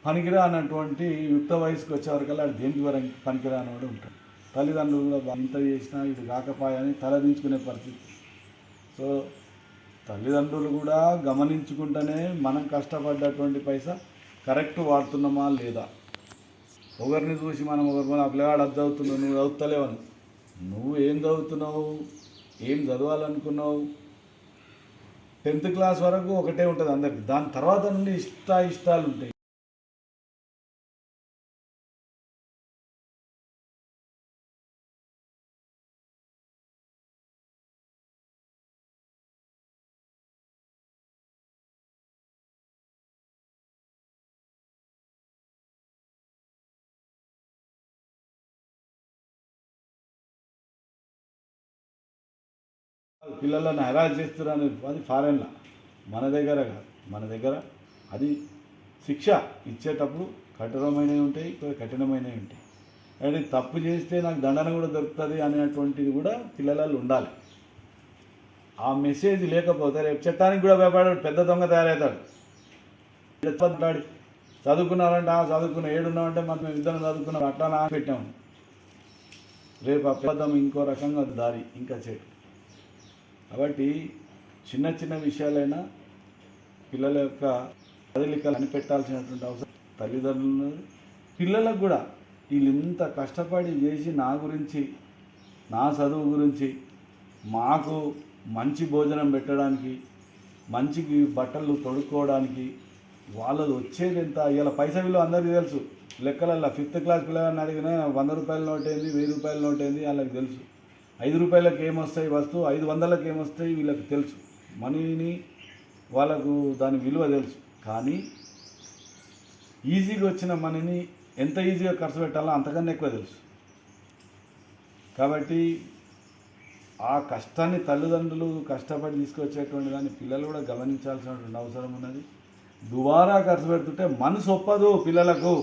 పనికిరా అన్నటువంటి యుక్త వయసుకు వచ్చేవరకల్లా అది దేనికి పనికిరా అనేవాడు ఉంటాడు. తల్లిదండ్రులు కూడా ఇంత చేసినా ఇది కాకపాయని తలదించుకునే పరిస్థితి. సో తల్లిదండ్రులు కూడా గమనించుకుంటేనే మనం కష్టపడ్డటువంటి పైసా కరెక్ట్ వాడుతున్నామా లేదా. ఒకరిని చూసి మనం ఆ పిల్లగాడు అది చదువుతున్నావు నువ్వు చదువుతలేవని, నువ్వు ఏం చదువుతున్నావు, ఏం చదవాలనుకున్నావు, 10th క్లాస్ వరకు ఒకటే ఉంటుంది అందరికి, దాని తర్వాత నుండి ఇష్టాలు ఉంటాయి. పిల్లలను హెరాస్ చేస్తున్నారు అది ఫారెన్లో, మన దగ్గర కాదు. మన దగ్గర అది శిక్ష ఇచ్చేటప్పుడు కఠినమైనవి ఉంటాయి, కఠినమైనవి ఉంటాయి. అంటే తప్పు చేస్తే నాకు దండన కూడా దొరుకుతుంది అనేటువంటిది కూడా పిల్లలలో ఉండాలి. ఆ మెసేజ్ లేకపోతే రేపు చట్టానికి కూడా భయపడాడు, పెద్ద దొంగ తయారవుతాడు. చదువుకున్నారంటే చదువుకున్న ఏడున్నామంటే మనం ఇద్దరం చదువుకున్నాం అట్లా నా పెట్టాము, రేపు ఆ పెద్దం ఇంకో రకంగా దారి ఇంకా చెట్టు. కాబట్టి చిన్న విషయాలైనా పిల్లల యొక్క కదలికలు అనిపెట్టాల్సినటువంటి అవసరం తల్లిదండ్రులు. పిల్లలకు కూడా వీళ్ళు ఇంత కష్టపడి చేసి నా గురించి నా చదువు గురించి మాకు మంచి భోజనం పెట్టడానికి, మంచి బట్టలు తొడుక్కోవడానికి వాళ్ళది వచ్చేది ఎంత. ఇలా పైసా విలువ అందరికీ తెలుసు. లెక్కలల్లో 5th క్లాస్ పిల్లగాన్ని అడిగినా 100 రూపాయల నోట్ ఏంది, 1000 రూపాయల నోట్ ఏంది వాళ్ళకి తెలుసు. 5 రూపాయలకు ఏమొస్తాయి వస్తువు, 500లకు ఏమొస్తాయి వీళ్ళకి తెలుసు. మనీని వాళ్ళకు దాని విలువ తెలుసు. కానీ ఈజీగా వచ్చిన మనీని ఎంత ఈజీగా ఖర్చు పెట్టాలో అంతకన్నా ఎక్కువ తెలుసు. కాబట్టి ఆ కష్టాన్ని తల్లిదండ్రులు కష్టపడి తీసుకొచ్చేటువంటి దాన్ని పిల్లలు కూడా గమనించాల్సినటువంటి అవసరం ఉన్నది. దుబారా ఖర్చు పెడుతుంటే మనసు ఒప్పదు పిల్లలకు.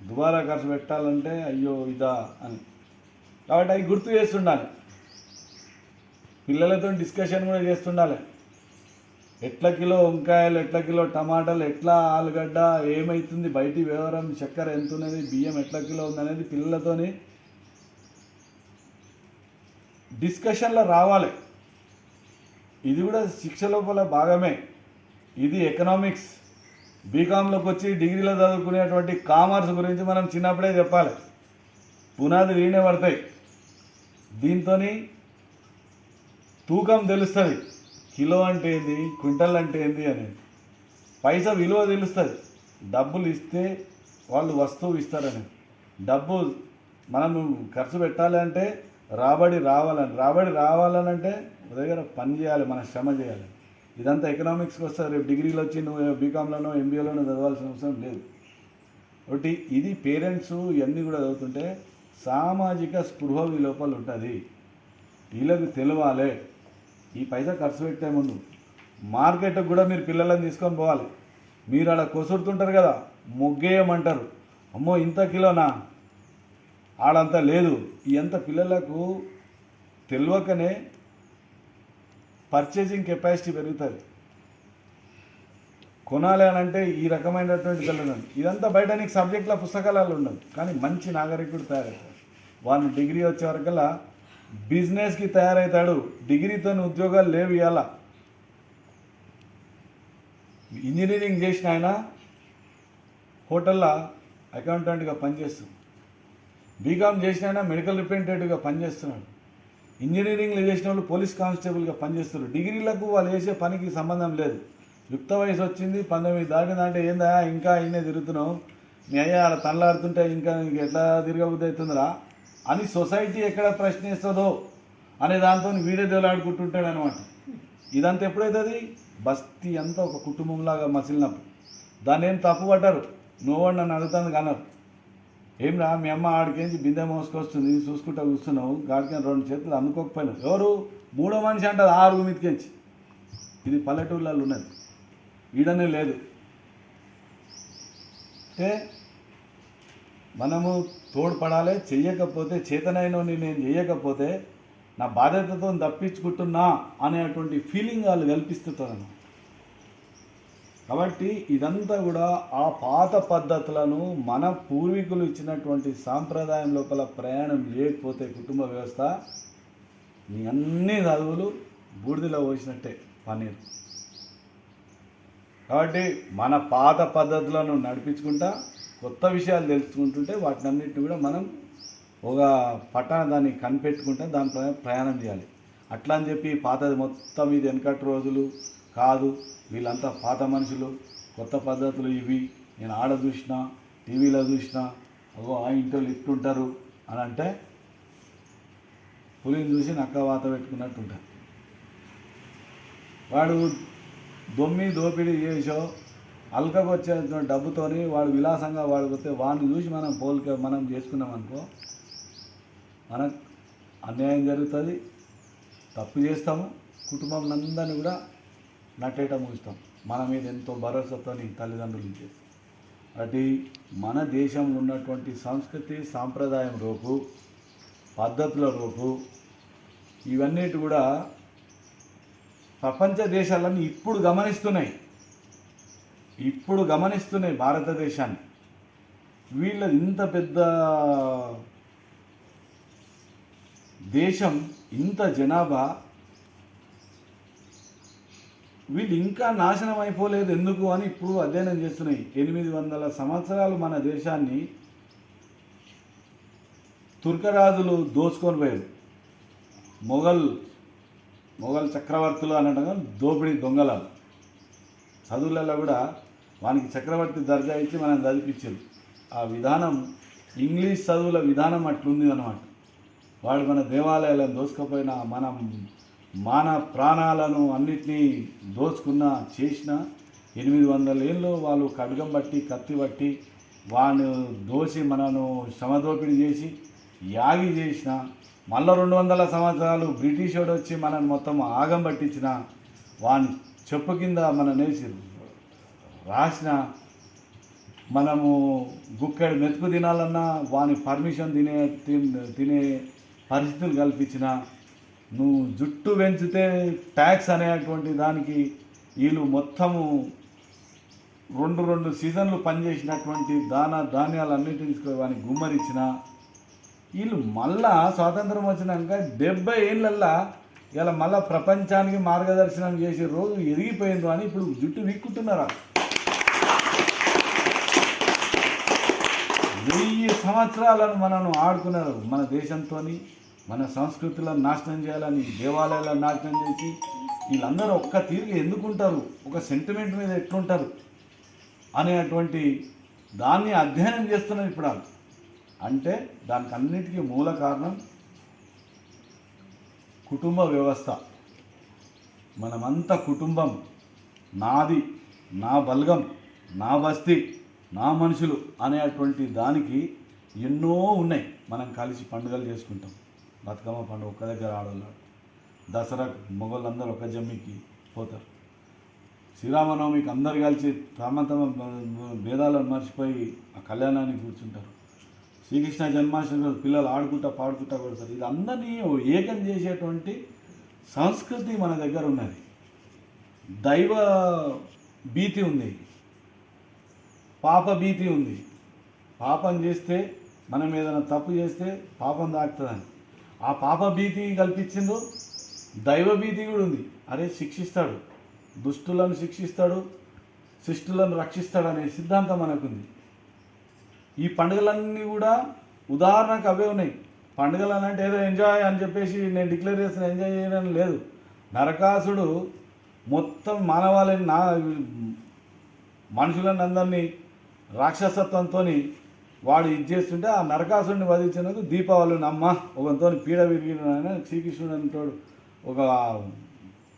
దుబారా ఖర్చు పెట్టాలంటే అయ్యో ఇదా అని. కాబట్టి అవి గుర్తు చేస్తుండాలి, పిల్లలతో డిస్కషన్ కూడా చేస్తుండాలి. ఎట్లా కిలో వంకాయలు, ఎట్లా కిలో టమాటాలు, ఎట్లా ఆలుగడ్డ, ఏమవుతుంది బయటి వ్యవహారం, చక్కెర ఎంత ఉన్నది, బియ్యం ఎట్లా కిలో ఉందనేది పిల్లలతోని డిస్కషన్లో రావాలి. ఇది కూడా శిక్ష లోపల భాగమే. ఇది ఎకనామిక్స్. బీకాంలోకి వచ్చి డిగ్రీలో చదువుకునేటువంటి కామర్స్ గురించి మనం చిన్నప్పుడే చెప్పాలి, పునాది వీణే పడతాయి. దీంతో తూకం తెలుస్తుంది, కిలో అంటే ఏంది, క్వింటల్ అంటే ఏంది అనేది, పైసా విలువ తెలుస్తుంది. డబ్బులు ఇస్తే వాళ్ళు వస్తువు ఇస్తారని, డబ్బు మనం ఖర్చు పెట్టాలి అంటే రాబడి రావాలనంటే దగ్గర పని చేయాలి, మన శ్రమ చేయాలి. ఇదంతా ఎకనామిక్స్కి వస్తుంది. రేపు డిగ్రీలో వచ్చి నువ్వు బీకాంలోనో ఎంబీఏలోనో చదవాల్సిన అవసరం లేదు. ఒకటి ఇది పేరెంట్స్ ఇవన్నీ కూడా చదువుతుంటే సామాజిక స్పృహ ఈ లోపల ఉంటుంది. వీళ్ళకి తెలవాలి. ఈ పైసా ఖర్చు పెట్టే ముందు మార్కెట్కి కూడా మీరు పిల్లలను తీసుకొని పోవాలి. మీరు అలా కొసురుతుంటారు కదా, మొగ్గేయమంటారు, అమ్మో ఇంత కిలోనా, ఆడంతా లేదు. ఎంత పిల్లలకు తెలియకనే పర్చేసింగ్ కెపాసిటీ పెరుగుతుంది. కొనాలి అని అంటే ఈ రకమైనటువంటి పిల్లలు, ఇదంతా బయట నీకు సబ్జెక్టుల పుస్తకాలలో ఉండదు. కానీ మంచి నాగరికుడు తయారవుతాడు. వాడిని డిగ్రీ వచ్చే వరకల్లా బిజినెస్కి తయారవుతాడు. డిగ్రీతో ఉద్యోగాలు లేవు. ఇవాళ ఇంజనీరింగ్ చేసిన ఆయన హోటల్లో అకౌంటెంట్గా పనిచేస్తుంది, బీకామ్ చేసిన ఆయన మెడికల్ రిప్రజెంటేటివ్గా పనిచేస్తున్నాడు, ఇంజనీరింగ్లో చేసిన వాళ్ళు పోలీస్ కానిస్టేబుల్గా పనిచేస్తున్నారు. డిగ్రీలకు వాళ్ళు చేసే పనికి సంబంధం లేదు. యుక్త వయసు వచ్చింది, 19 దాటిందంటే ఏందా ఇంకా ఇన్నే తిరుగుతున్నావు, మీ అయ్యా ఆడ తనలాడుతుంటే ఇంకా నీకు ఎట్లా తిరగబుద్ధి అవుతుందిరా అని సొసైటీ ఎక్కడ ప్రశ్నిస్తుందో అనే దాంతో వీడే దేవులాడుకుంటుంటాడు అనమాట. ఇదంతా ఎప్పుడైతుంది, బస్తీ అంతా ఒక కుటుంబంలాగా మసిలినప్పుడు. దాన్ని ఏం తప్పు పట్టారు. నువ్వు నన్ను అడుగుతాను కన్నారు, ఏం రా మీ అమ్మ ఆడికేంచి బిందె మోసుకొస్తుంది చూసుకుంటా కూర్చున్నావు, గాడికి 2 చేతులు అందుకోకపోయినావు, ఎవరు మూడో మనిషి అంటారు 6 మీదకించి. ఇది పల్లెటూళ్ళలో ఉన్నది, ఈడనే లేదు. అంటే మనము తోడ్పడాలి. చెయ్యకపోతే చేతనైనని నేను చేయకపోతే నా బాధ్యతతో తప్పించుకుంటున్నా అనేటువంటి ఫీలింగ్ వాళ్ళు కల్పిస్తుంటారు. కాబట్టి ఇదంతా కూడా ఆ పాత పద్ధతులను మన పూర్వీకులు ఇచ్చినటువంటి సాంప్రదాయం లోపల ప్రయాణం చేయకపోతే కుటుంబ వ్యవస్థ నీ అన్ని చదువులు బూడిదలో పోసినట్టే పన్నీరు. కాబట్టి మన పాత పద్ధతులను నడిపించుకుంటా కొత్త విషయాలు తెలుసుకుంటుంటే వాటినన్నింటినీ కూడా మనం ఒక పట్టాన దాన్ని కనిపెట్టుకుంటే దాంట్లో ప్రయాణం చేయాలి. అట్లా అని చెప్పి పాతది మొత్తం ఇది వెనకటి రోజులు కాదు, వీళ్ళంతా పాత మనుషులు, కొత్త పద్ధతులు ఇవి, నేను ఆడ చూసినా టీవీలో చూసినా, అగో ఆ ఇంట్లో ఇట్టుంటారు అని అంటే పులిని చూసి నక్క వాత పెట్టుకున్నట్టు ఉంటారు. వాడు దోపిడీ చేసో అల్కకు వచ్చే డబ్బుతోని వాడు విలాసంగా వాడిపోతే వాడిని చూసి మనం చేసుకున్నాం అనుకో, మనకు అన్యాయం జరుగుతుంది, తప్పు చేస్తాము, కుటుంబం అందరినీ కూడా నట్టేట ముగిస్తాం. మన మీద ఎంతో భరోసాతో తల్లిదండ్రులు చేస్తాం. కాబట్టి మన దేశంలో ఉన్నటువంటి సంస్కృతి సాంప్రదాయం రూపు, పద్ధతుల రూపు, ఇవన్నిటి కూడా ప్రపంచ దేశాలన్నీ ఇప్పుడు గమనిస్తున్నాయి భారతదేశాన్ని. వీళ్ళది ఇంత పెద్ద దేశం, ఇంత జనాభా, వీళ్ళు ఇంకా నాశనం అయిపోలేదు ఎందుకు అని ఇప్పుడు అధ్యయనం చేస్తున్నాయి. 800 సంవత్సరాలు మన దేశాన్ని తుర్కరాజులు దోచుకొని పోయారు. మొఘల్ చక్రవర్తులు అనగా దోపిడీ దొంగలాలు. చదువులలో కూడా వానికి చక్రవర్తి దర్జా ఇచ్చి మనం చదివించారు. ఆ విధానం ఇంగ్లీష్ చదువుల విధానం అట్లుంది అన్నమాట. వాడు మన దేవాలయాలను దోచుకపోయినా, మన ప్రాణాలను అన్నిటినీ దోచుకున్నా చేసిన 800 ఏళ్ళు వాళ్ళు ఖడ్గం బట్టి కత్తి బట్టి వాడిని దోసి మనను శ్రమదోపిడీ చేసి యాగి చేసిన మళ్ళీ 200 సంవత్సరాలు బ్రిటిష్ వాడు వచ్చి మనల్ని మొత్తం ఆగం పట్టించిన వాని చెప్పు కింద మన నేసి రాసిన మనము గుక్కెడు మెతుకు తినాలన్నా వాని పర్మిషన్ తినే పరిస్థితులు కల్పించిన, నువ్వు జుట్టు పెంచితే ట్యాక్స్ అనేటువంటి దానికి వీళ్ళు మొత్తము 2 సీజన్లు పనిచేసినటువంటి ధాన్యాలన్నిటిని తీసుకొని వానికి గుమ్మరిచ్చిన వీళ్ళు మళ్ళా స్వాతంత్రం వచ్చినాక 70 ఏళ్ళల్లా ఇలా మళ్ళీ ప్రపంచానికి మార్గదర్శనం చేసే రోజు ఎదిగిపోయింది అని ఇప్పుడు జుట్టు వీక్కుంటున్నారా? 1000 సంవత్సరాలను మనను ఆడుకున్నారు. మన దేశంతో మన సంస్కృతులను నాశనం చేయాలని దేవాలయాలను నాశనం చేసి వీళ్ళందరూ ఒక్క తీరుగా ఎందుకుంటారు, ఒక సెంటిమెంట్ మీద ఎట్లుంటారు అనేటువంటి దాన్ని అధ్యయనం చేస్తున్నారు ఇప్పుడు. అంటే దానికి అన్నిటికీ మూల కారణం కుటుంబ వ్యవస్థ. మనమంతా కుటుంబం, నాది, నా బల్గం, నా బస్తీ, నా మనుషులు అనేటువంటి దానికి ఎన్నో ఉన్నాయి. మనం కలిసి పండుగలు చేసుకుంటాం. బతుకమ్మ పండుగ ఒక్క దగ్గర ఆడవాళ్ళు, దసరా మొగోళ్ళందరూ ఒక జమ్మికి పోతారు, శ్రీరామనవమికి అందరు కలిసి తమ భేదాలను మర్చిపోయి ఆ కళ్యాణానికి కూర్చుంటారు. శ్రీకృష్ణ జన్మాష్టమి పిల్లలు ఆడుకుంటా పాడుకుంటా కొడతారు. ఇది అందరినీ ఏకం చేసేటువంటి సంస్కృతి మన దగ్గర ఉన్నది. దైవ భీతి ఉంది, పాప భీతి ఉంది. పాపం చేస్తే మనం ఏదైనా తప్పు చేస్తే పాపం దాటుతుందని ఆ పాప భీతి కల్పించిందో దైవ భీతి కూడా ఉంది. అరే శిక్షిస్తాడు, దుష్టులను శిక్షిస్తాడు, శిష్టులను రక్షిస్తాడు అనే సిద్ధాంతం మనకుంది. ఈ పండుగలన్నీ కూడా ఉదాహరణకు అవే ఉన్నాయి. పండుగలు అంటే ఏదో ఎంజాయ్ అని చెప్పేసి నేను డిక్లేర్ చేసిన ఎంజాయ్ చేయడం లేదు. నరకాసుడు మొత్తం మానవాళిని మనుషులను అందరినీ రాక్షసత్వంతో వాడు ఇది చేస్తుంటే ఆ నరకాసుడిని వధించినందుకు దీపావళిని అమ్మ ఒకతో పీడ విరిగిన శ్రీకృష్ణుడు అంటాడు. ఒక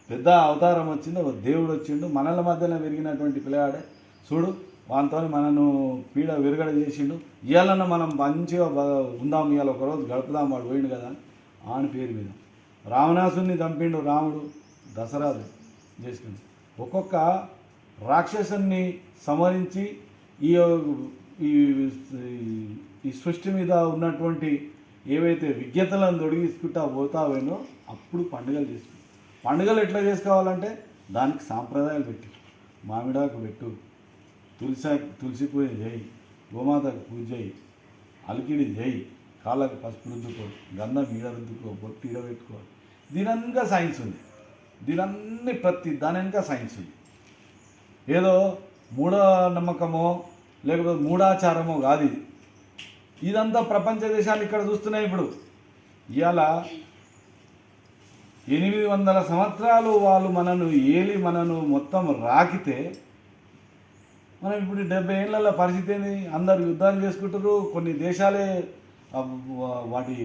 పెద్ద అవతారం వచ్చింది, ఒక దేవుడు వచ్చిండు, మనల మధ్యలో విరిగినటువంటి పిల్లగాడే చూడు, వానితో మనను పీడ విరగడ చేసిండు. ఇవాళన్నా మనం మంచిగా ఉందాం, ఇవాళ ఒకరోజు గడుపుదాం, వాడు పోయిండు కదా అని పేరు మీద రావణాసుని చంపిండు రాముడు, దసరా చేసుకుండు. ఒక్కొక్క రాక్షసుని సంహరించి ఈ ఈ సృష్టి మీద ఉన్నటువంటి ఏవైతే విజ్ఞతలను తొడిగించుకుంటా పోతావేనో అప్పుడు పండుగలు చేసుకుంటాం. పండుగలు ఎట్లా చేసుకోవాలంటే దానికి సాంప్రదాయాలు పెట్టు, మామిడాకు పెట్టు, తులసి పూజ చేయి, గోమాతకు పూజ చేయి, అలికిడి చేయి, కాళ్ళకు పసుపు రుద్దుకో, గంధం ఈడ రుద్దుకో, బొట్టు ఈడ పెట్టుకో. దీనంతా సైన్స్ ఉంది. దీనన్నీ ప్రతి దాని వెనుక సైన్స్ ఉంది. ఏదో మూఢనమ్మకమో లేకపోతే మూఢాచారమో కాదు ఇది. ఇదంతా ప్రపంచ దేశాలు ఇక్కడ చూస్తున్నాయి. ఇప్పుడు ఇవాళ 800 సంవత్సరాలు వాళ్ళు మనను ఏలి మనను మొత్తం రాకితే మనం ఇప్పుడు 70 ఏళ్ళ పరిస్థితి ఏంది? అందరు యుద్ధాలు చేసుకుంటారు. కొన్ని దేశాలే వాటి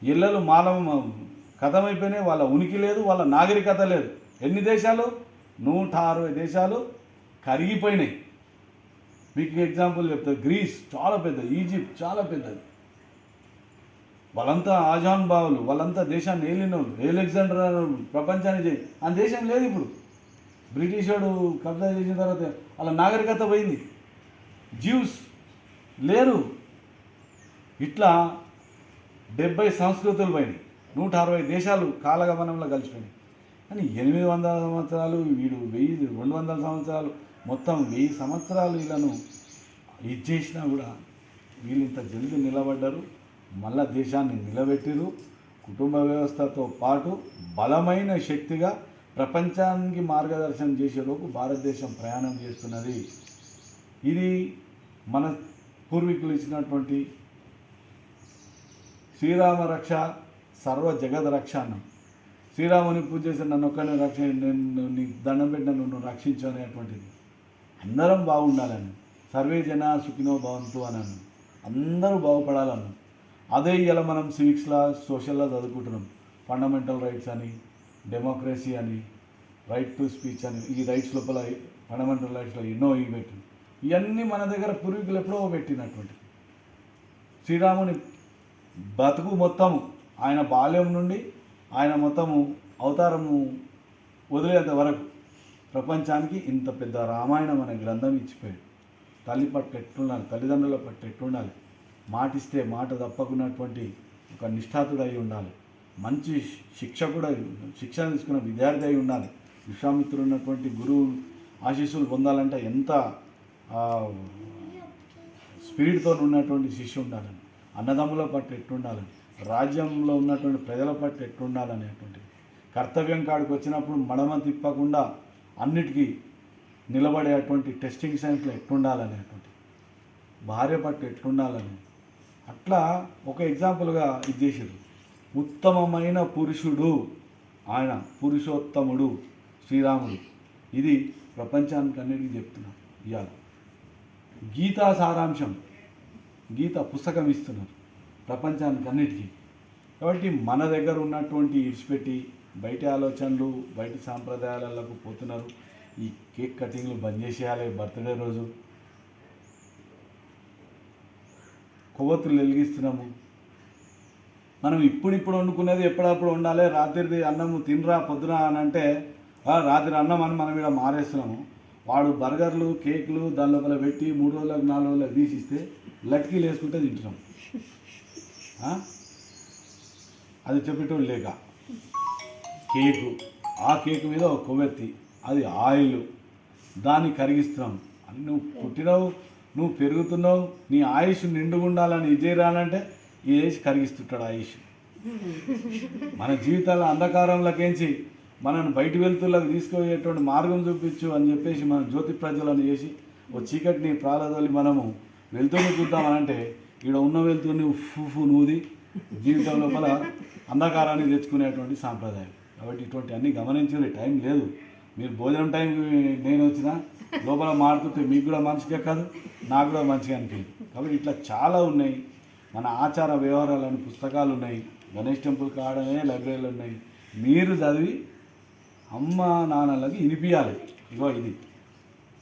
ఇళ్ళలు మానవ కథమైపోయినాయి. వాళ్ళ ఉనికి లేదు, వాళ్ళ నాగరికత లేదు. ఎన్ని దేశాలు? 160 దేశాలు కరిగిపోయినాయి. మీకు ఎగ్జాంపుల్ చెప్తా, గ్రీస్ చాలా పెద్దది, ఈజిప్ట్ చాలా పెద్దది. వాళ్ళంతా ఆజాన్ బావులు, వాళ్ళంతా దేశాన్ని ఏలినోళ్ళు. అలెగ్జాండర్ ప్రపంచాన్ని చేయి ఆ దేశం లేదు ఇప్పుడు. బ్రిటిష్ వాడు కబ్జా చేసిన తర్వాత వాళ్ళ నాగరికత పోయింది. జ్యూస్ లేరు. ఇట్లా 70 సంస్కృతులు పోయినాయి. 160 దేశాలు కాలగమనంలో కలిసిపోయినాయి. కానీ 800 సంవత్సరాలు వీడు 200 సంవత్సరాలు మొత్తం 1000 సంవత్సరాలు వీళ్ళను ఇది చేసినా కూడా వీళ్ళు ఇంత జల్దీ నిలబడ్డారు. మళ్ళా దేశాన్ని నిలబెట్టిరు. కుటుంబ వ్యవస్థతో పాటు బలమైన శక్తిగా ప్రపంచానికి మార్గదర్శనం చేసేలోపు భారతదేశం ప్రయాణం చేస్తున్నది. ఇది మన పూర్వీకులు ఇచ్చినటువంటి శ్రీరామ రక్ష సర్వ జగద్ రక్ష అన్నాం. శ్రీరాముని పూజ చేసి నన్ను ఒక్కనే రక్ష, నేను నీకు దండం పెట్టిన నువ్వు రక్షించు అనేటువంటిది. అందరం బాగుండాలని, సర్వే జన సుఖినో భవంతు అన్నాను. అందరూ బాగుపడాలన్నాను. అదే ఇలా మనం సివిక్స్లో సోషల్లో చదువుకుంటున్నాం. ఫండమెంటల్ రైట్స్ అని, డెమోక్రసీ అని, రైట్ టు స్పీచ్ అని. ఈ రైట్స్ లోపల ఫండమెంటల్ రైట్స్లో ఎన్నో ఇవి పెట్టింది. ఇవన్నీ మన దగ్గర పూర్వీకులు ఎప్పుడో పెట్టినటువంటి. శ్రీరాముని బతుకు మొత్తం ఆయన బాల్యం నుండి ఆయన మొత్తము అవతారము వదిలేంత వరకు ప్రపంచానికి ఇంత పెద్ద రామాయణం అనే గ్రంథం ఇచ్చిపోయాడు. తల్లి పట్టు ఎట్లుండాలి, తల్లిదండ్రుల పట్టు ఎట్లుండాలి, మాటిస్తే మాట తప్పకున్నటువంటి ఒక నిష్ఠాతుడు అయి ఉండాలి, మంచి శిక్షకుడు శిక్షణ తీసుకున్న విద్యార్థి అయి ఉండాలి, విశ్వామిత్రుడు ఉన్నటువంటి గురువు ఆశీస్సులు పొందాలంటే ఎంత స్పిరిట్తో ఉన్నటువంటి శిష్యు ఉండాలని, అన్నదమ్ముల పట్ల ఎట్లుండాలని, రాజ్యంలో ఉన్నటువంటి ప్రజల పట్ల ఎట్లుండాలనేటువంటి కర్తవ్యం కాడికి వచ్చినప్పుడు మడమ తిప్పకుండా అన్నిటికీ నిలబడేటువంటి టెస్టింగ్ సైన్స్లో ఎట్లుండాలనేటువంటి, భార్య పట్ల ఎట్లుండాలని, అట్లా ఒక ఎగ్జాంపుల్గా ఇది చేసారు. ఉత్తమమైన పురుషుడు ఆయన, పురుషోత్తముడు శ్రీరాముడు. ఇది ప్రపంచానికి అన్నిటికీ చెప్తున్నారు. ఇవాళ గీతా సారాంశం, గీత పుస్తకం ఇస్తున్నారు ప్రపంచానికి అన్నిటికీ. కాబట్టి మన దగ్గర ఉన్నటువంటి ఇడిచిపెట్టి బయట ఆలోచనలు, బయట సాంప్రదాయాలకు పోతున్నారు. ఈ కేక్ కటింగ్లు బంద్ చేసేయాలి. బర్త్డే రోజు కొవ్వొత్తులు వెలిగిస్తున్నాము. మనం ఇప్పుడిప్పుడు వండుకునేది ఎప్పుడప్పుడు ఉండాలి. రాత్రిది అన్నము తినరా పొద్దున అని అంటే రాత్రి అన్నం అని మనం ఇక్కడ మారేస్తున్నాము. వాడు బర్గర్లు, కేకులు దాని లోపల పెట్టి 3 రోజులకు 4 రోజులకు తీసిస్తే లట్కీలు వేసుకుంటే తింటున్నాం. అది చెప్పేటోళ్ళు లేక కేకు, ఆ కేకు మీద ఒక కొవ్వెత్తి, అది ఆయిల్, దాన్ని కరిగిస్తున్నాం. అని నువ్వు పుట్టినావు, నువ్వు పెరుగుతున్నావు, నీ ఆయుష్ నిండుగా ఉండాలని ఇది రానంటే ఈ వేసి కరిగిస్తుంటాడు ఆయుష్. మన జీవితాల అంధకారంలోకించి మనల్ని బయట వెలుతురులకు తీసుకుపోయేటువంటి మార్గం చూపించు అని చెప్పేసి మనం జ్యోతి ప్రజ్వలను చేసి ఓ చీకటిని ప్రాలదోలి మనము వెలుతురుని చూద్దామనంటే ఇక్కడ ఉన్న వెలుతురుని ఉఫ్ఫు నూది జీవితం లోపల అంధకారాన్ని తెచ్చుకునేటువంటి సాంప్రదాయం. కాబట్టి ఇటువంటి అన్నీ గమనించే టైం లేదు. మీరు భోజనం టైంకి నేను వచ్చినా లోపల మాడుతుంటే మీకు కూడా మంచిగా కాదు, నాకు కూడా మంచిగా అనిపించదు. కాబట్టి ఇట్లా చాలా ఉన్నాయి. మన ఆచార వ్యవహారాలని పుస్తకాలు ఉన్నాయి. గణేష్ టెంపుల్ కాడనే లైబ్రరీలు ఉన్నాయి. మీరు చదివి అమ్మ నాన్నలకి వినిపించాలి. ఇగో ఇది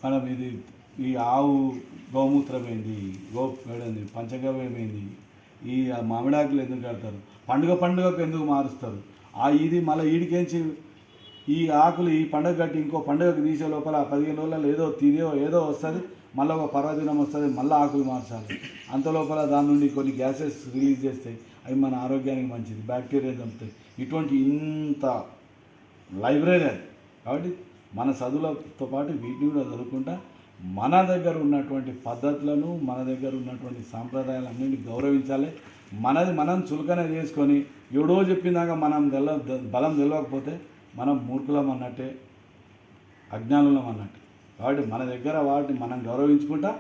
మనం ఇది ఈ ఆవు గోమూత్రం ఏంది, గోపేడింది, పంచగవ్యం ఏంది, ఈ మామిడాకులు ఎందుకు కడతారు, పండుగకు ఎందుకు మారుస్తారు, ఇది మళ్ళీ ఈడికేంచి ఈ ఆకులు ఈ పండుగ కట్టి ఇంకో పండుగకు తీసే లోపల 15 రోజులలో ఏదో వస్తుంది, మళ్ళీ ఒక పర్వదినం వస్తుంది, మళ్ళీ ఆకులు మార్చాలి. అంత లోపల దాని నుండి కొన్ని గ్యాసెస్ రిలీజ్ చేస్తాయి. అవి మన ఆరోగ్యానికి మంచిది, బ్యాక్టీరియా చంపుతాయి. ఇటువంటి ఇంత లైబ్రరీ అది. కాబట్టి మన చదువులతో పాటు వీటిని కూడా చదువుకుంటా మన దగ్గర ఉన్నటువంటి పద్ధతులను, మన దగ్గర ఉన్నటువంటి సాంప్రదాయాలన్నింటినీ గౌరవించాలి. మనది మనం చులకన చేసుకొని ఎవడో చెప్పినాక మనం బలం తెలియకపోతే మనం మూర్ఖులం అన్నట్టే, అజ్ఞానులం అన్నట్టే. కాబట్టి మన దగ్గర వాటిని మనం గౌరవించుకుంటా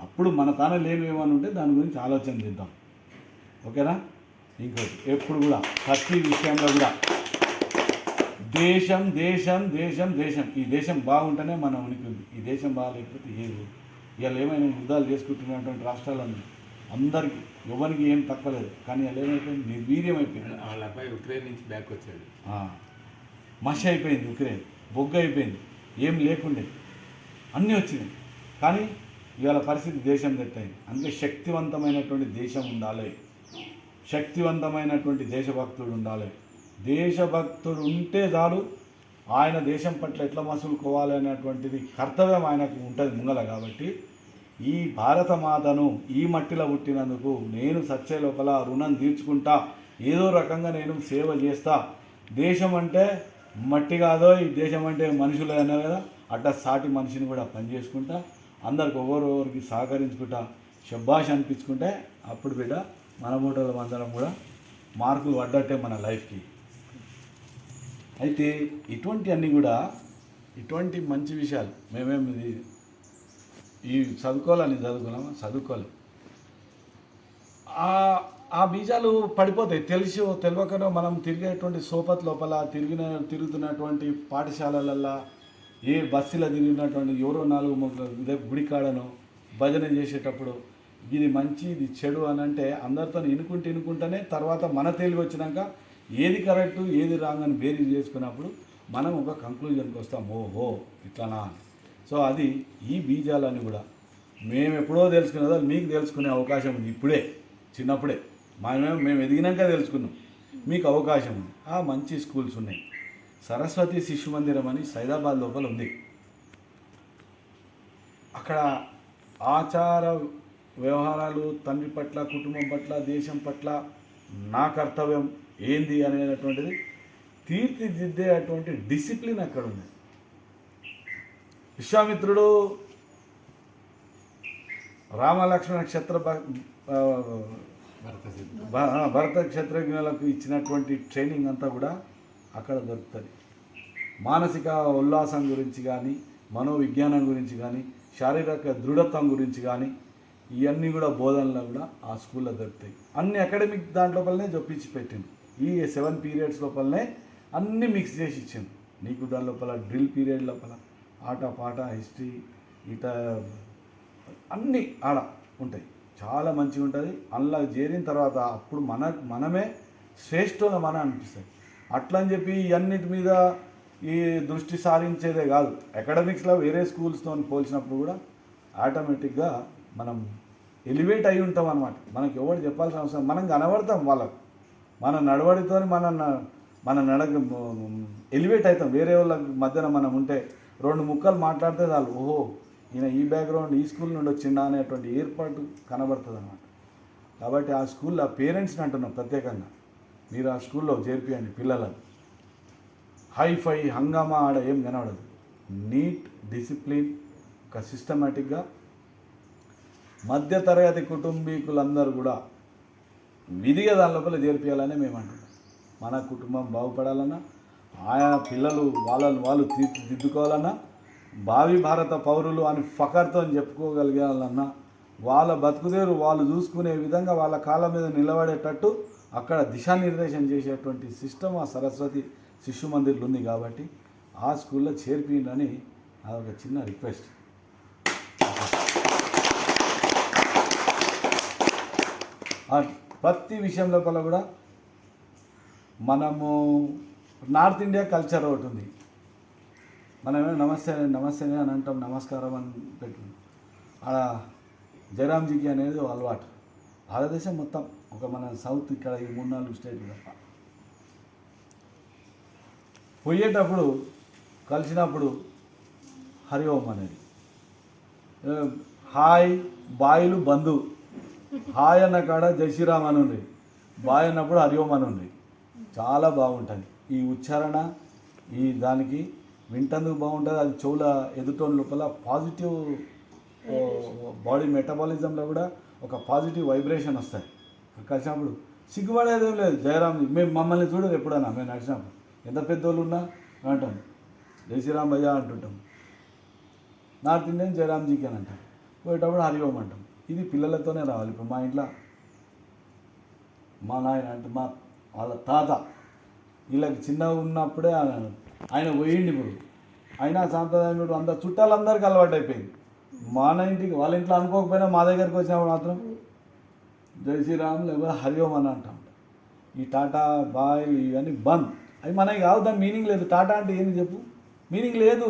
అప్పుడు మన తాను లేనివేమని ఉంటే దాని గురించి ఆలోచన చేద్దాం. ఓకేనా? ఇంకోటి ఎప్పుడు కూడా ప్రతి విషయంలో కూడా దేశం దేశం దేశం దేశం, ఈ దేశం బాగుంటేనే మనం ఉనికి ఉంది. ఈ దేశం బాగాలేకపోతే ఏది. ఇవాళ ఏమైనా యుద్ధాలు చేసుకుంటున్నటువంటి రాష్ట్రాలన్నీ అందరికీ ఎవరికి ఏం తక్కువలేదు. కానీ వాళ్ళు ఏమైపోయింది, నిర్వీర్యం అయిపోయింది. వాళ్ళ అబ్బాయి ఉక్రెయిన్ నుంచి బ్యాక్ వచ్చాడు, మషి అయిపోయింది ఉక్రెయిన్, బొగ్గు అయిపోయింది, ఏం లేకుండే అన్నీ వచ్చినాయి. కానీ ఇవాళ పరిస్థితి దేశం తెట్టయింది. అందుకే శక్తివంతమైనటువంటి దేశం ఉండాలి, శక్తివంతమైనటువంటి దేశభక్తుడు ఉండాలి. దేశభక్తుడు ఉంటే చాలు, ఆయన దేశం పట్ల ఎట్లా మసులుకోవాలి అనేటువంటిది కర్తవ్యం ఆయనకు ఉంటుంది ముంగల. కాబట్టి ఈ భారతమాతను ఈ మట్టిలో పుట్టినందుకు నేను సచ్చే లోపల రుణం తీర్చుకుంటా, ఏదో రకంగా నేను సేవ చేస్తా. దేశం అంటే మట్టి కాదో, ఈ దేశం అంటే మనుషులే అన్నారు కదా, అట్లా సాటి మనిషిని కూడా పనిచేసుకుంటా, అందరికి ఒకరికి సహకరించుకుంటా, శబ్బాష్ అనిపించుకుంటే అప్పుడు బిడ్డ మన బోటోళ్ళం అందరం కూడా మార్కులు పడ్డట్టే మన లైఫ్కి. అయితే ఇటువంటి అన్నీ కూడా ఇటువంటి మంచి విషయాలు మేమేమి ఈ చదువుకోవాలని చదువుకోలేం. ఆ బీజాలు పడిపోతాయి. తెలియకనో మనం తిరిగేటువంటి సోపత్ లోపల తిరుగుతున్నటువంటి పాఠశాలలల్లో, ఏ బస్సులో తిరిగినటువంటి ఎవరో 4 గుడికాడనో భజన చేసేటప్పుడు ఇది మంచి ఇది చెడు అని అంటే అందరితో ఇనుకుంటేనే తర్వాత మన తెలివి వచ్చినాక ఏది కరెక్టు ఏది రాంగ్ అని బేరీ చేసుకున్నప్పుడు మనం ఒక కంక్లూజన్కి వస్తాం, ఓహో ఇట్లానా. సో అది ఈ బీజాలని కూడా మేము ఎప్పుడో తెలుసుకునేదో మీకు తెలుసుకునే అవకాశం ఉంది. ఇప్పుడే చిన్నప్పుడే మేము ఎదిగినాక తెలుసుకున్నాం. మీకు అవకాశం ఉంది. మంచి స్కూల్స్ ఉన్నాయి. సరస్వతి శిశు మందిరం అని సైదాబాద్ లోపల ఉంది. అక్కడ ఆచార వ్యవహారాలు తండ్రి పట్ల, కుటుంబం పట్ల, దేశం పట్ల నా కర్తవ్యం ఏంది అనేటటువంటిది తీర్చిదిద్దే అటువంటి డిసిప్లిన్ అక్కడ ఉంది. విశ్వామిత్రుడు రామలక్ష్మణ భరత క్షత్రజ్ఞులకు ఇచ్చినటువంటి ట్రైనింగ్ అంతా కూడా అక్కడ దొరుకుతుంది. మానసిక ఉల్లాసం గురించి కానీ, మనోవిజ్ఞానం గురించి కానీ, శారీరక దృఢత్వం గురించి కానీ ఇవన్నీ కూడా బోధనలో కూడా ఆ స్కూల్లో దొరుకుతాయి. అన్ని అకాడమిక్ దాంట్లోపలనే చొప్పించి పెట్టింది. ఈ 7 పీరియడ్స్ లోపలనే అన్నీ మిక్స్ చేసి ఇచ్చింది. నీకు దాని లోపల డ్రిల్ పీరియడ్ లోపల ఆట పాట హిస్టరీ ఇట అన్నీ ఆడ ఉంటాయి. చాలా మంచిగా ఉంటుంది. అందులో చేరిన తర్వాత అప్పుడు మనమే శ్రేష్ఠుల మన అనిపిస్తుంది. అట్లా అని చెప్పి ఇవన్నిటి మీద ఈ దృష్టి సారించేదే కాదు. అకాడమిక్స్లో వేరే స్కూల్స్తో పోల్చినప్పుడు కూడా ఆటోమేటిక్గా మనం ఎలివేట్ అయి ఉంటాం అన్నమాట. మనకి ఎవరు చెప్పాల్సిన అవసరం, మనం కనబడతాం వాళ్ళకు. మన నడవడితో మన ఎలివేట్ అవుతాం. వేరే వాళ్ళ మధ్యన మనం ఉంటే 2 ముక్కలు మాట్లాడితే చాలు, ఓహో ఈయన ఈ బ్యాక్గ్రౌండ్ ఈ స్కూల్ నుండి వచ్చిండా అనేటువంటి ఏర్పాటు కనబడుతుంది అన్నమాట. కాబట్టి ఆ స్కూల్లో పేరెంట్స్ని అంటున్నాం ప్రత్యేకంగా, మీరు ఆ స్కూల్లో చేర్పియండి పిల్లలను. హైఫై హంగామా ఆడ ఏం కనబడదు. నీట్ డిసిప్లిన్, ఒక సిస్టమేటిక్గా మధ్యతరగతి కుటుంబీకులందరూ కూడా విధిగా దాని లోపల చేర్పియాలని మేము అంటున్నాం. మన కుటుంబం బాగుపడాలన్నా, ఆయా పిల్లలు వాళ్ళు తీర్చిదిద్దుకోవాలన్నా, భావి భారత పౌరులు అని ఫఖర్తో చెప్పుకోగలిగాలన్నా, వాళ్ళ బతుకుదేరు వాళ్ళు చూసుకునే విధంగా వాళ్ళ కాళ్ళ మీద నిలబడేటట్టు అక్కడ దిశానిర్దేశం చేసేటువంటి సిస్టమ్ ఆ సరస్వతి శిశు మందిర్లు ఉంది. కాబట్టి ఆ స్కూల్లో చేర్పిందని అదొక చిన్న రిక్వెస్ట్. ప్రతి విషయం లోపల కూడా మనము నార్త్ ఇండియా కల్చర్ ఒకటి ఉంది. మనమేమో నమస్తే అని అంటాం, నమస్కారం అని పెట్టుకుంటాం. ఆడ జయరామ్జీకి అనేది అలవాటు. భారతదేశం మొత్తం ఒక మన సౌత్ ఇక్కడ ఈ 3-4 స్టేట్లు తప్ప. పోయేటప్పుడు కలిసినప్పుడు హరి ఓం అనేది, హాయ్ బాయిలు బంధు. హాయ్ అన్న కాడ జై శ్రీరామ్ అని ఉంది, బాయ్ అన్నప్పుడు హరి ఓం అని ఉంది. చాలా బాగుంటుంది ఈ ఉచ్చారణ. ఈ దానికి వింటందుకు బాగుంటుంది. అది చెవుల ఎదుటోని లోపల పాజిటివ్ బాడీ మెటబాలిజంలో కూడా ఒక పాజిటివ్ వైబ్రేషన్ వస్తాయి. కలిసినప్పుడు సిగ్గుపడేది ఏం లేదు. జయరామ్ మేము మమ్మల్ని చూడరు ఎప్పుడన్నా, మేము నడిచినప్పుడు ఎంత పెద్దోళ్ళు ఉన్నా అంటాం జై శ్రీరామ్ భయ్యా అంటుంటాం. నార్త్ ఇండియన్ జయరామ్జీకి అని అంటాం. పోయేటప్పుడు హరి ఓం అంటాం. ఇది పిల్లలతోనే రావాలి. ఇప్పుడు మా ఇంట్లో మా నాయన అంటే వాళ్ళ తాత వీళ్ళకి చిన్నగా ఉన్నప్పుడే ఆయన పోయిండి. ఇప్పుడు అయినా సాంప్రదాయం ఇప్పుడు అంత చుట్టాలందరికీ అలవాటు అయిపోయింది. మన ఇంటికి వాళ్ళ ఇంట్లో అనుకోకపోయినా మా దగ్గరికి వచ్చినప్పుడు మాత్రం జై శ్రీరామ్ లేకపోతే హరి ఓం అని అంటాం. ఈ టాటా బాయ్ ఇవన్నీ బంద్. అవి మనకి కాదు, దాని మీనింగ్ లేదు. టాటా అంటే ఏంది చెప్పు, మీనింగ్ లేదు.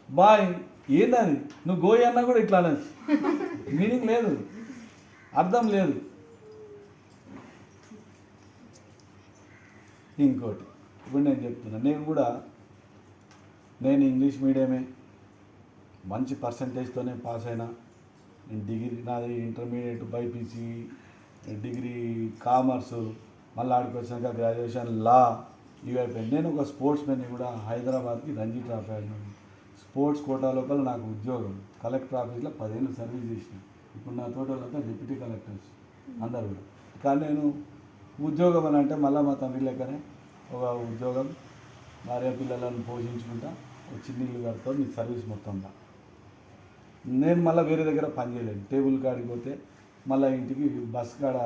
బాయ్ ఏందని నువ్వు గోయి అన్నా కూడా ఇట్లా అనేది, మీనింగ్ లేదు, అర్థం లేదు. ఇంకోటి ఇప్పుడు నేను చెప్తున్నా, నేను ఇంగ్లీష్ మీడియమే, మంచి పర్సంటేజ్తోనే పాస్ అయినా. నేను డిగ్రీ నాది ఇంటర్మీడియట్ బైపీసీ, డిగ్రీ కామర్సు, మళ్ళీ ఆడికి వచ్చాక గ్రాడ్యుయేషన్ లా ఇవి అయిపోయింది. నేను ఒక స్పోర్ట్స్ మెన్ని కూడా. హైదరాబాద్కి రంజీ ట్రాఫీ ఆడినాను. స్పోర్ట్స్ కోటా లోపల నాకు ఉద్యోగం, కలెక్టర్ ఆఫీస్లో 10 ఏళ్ళు సర్వీస్ చేసిన. ఇప్పుడు నా తోటలంతా డిప్యూటీ కలెక్టర్స్ అందరు కూడా. కానీ నేను ఉద్యోగం అని అంటే మళ్ళీ మా తండ్రి లెక్కనే ఒక ఉద్యోగం, భార్య పిల్లలను పోషించుకుంటా, ఒక చిన్న ఇల్లు కడతా, నీ సర్వీస్ మొత్తంలో. నేను మళ్ళీ వేరే దగ్గర పని చేయలేను. టేబుల్ కాడికి పోతే మళ్ళీ ఇంటికి బస్ కాడ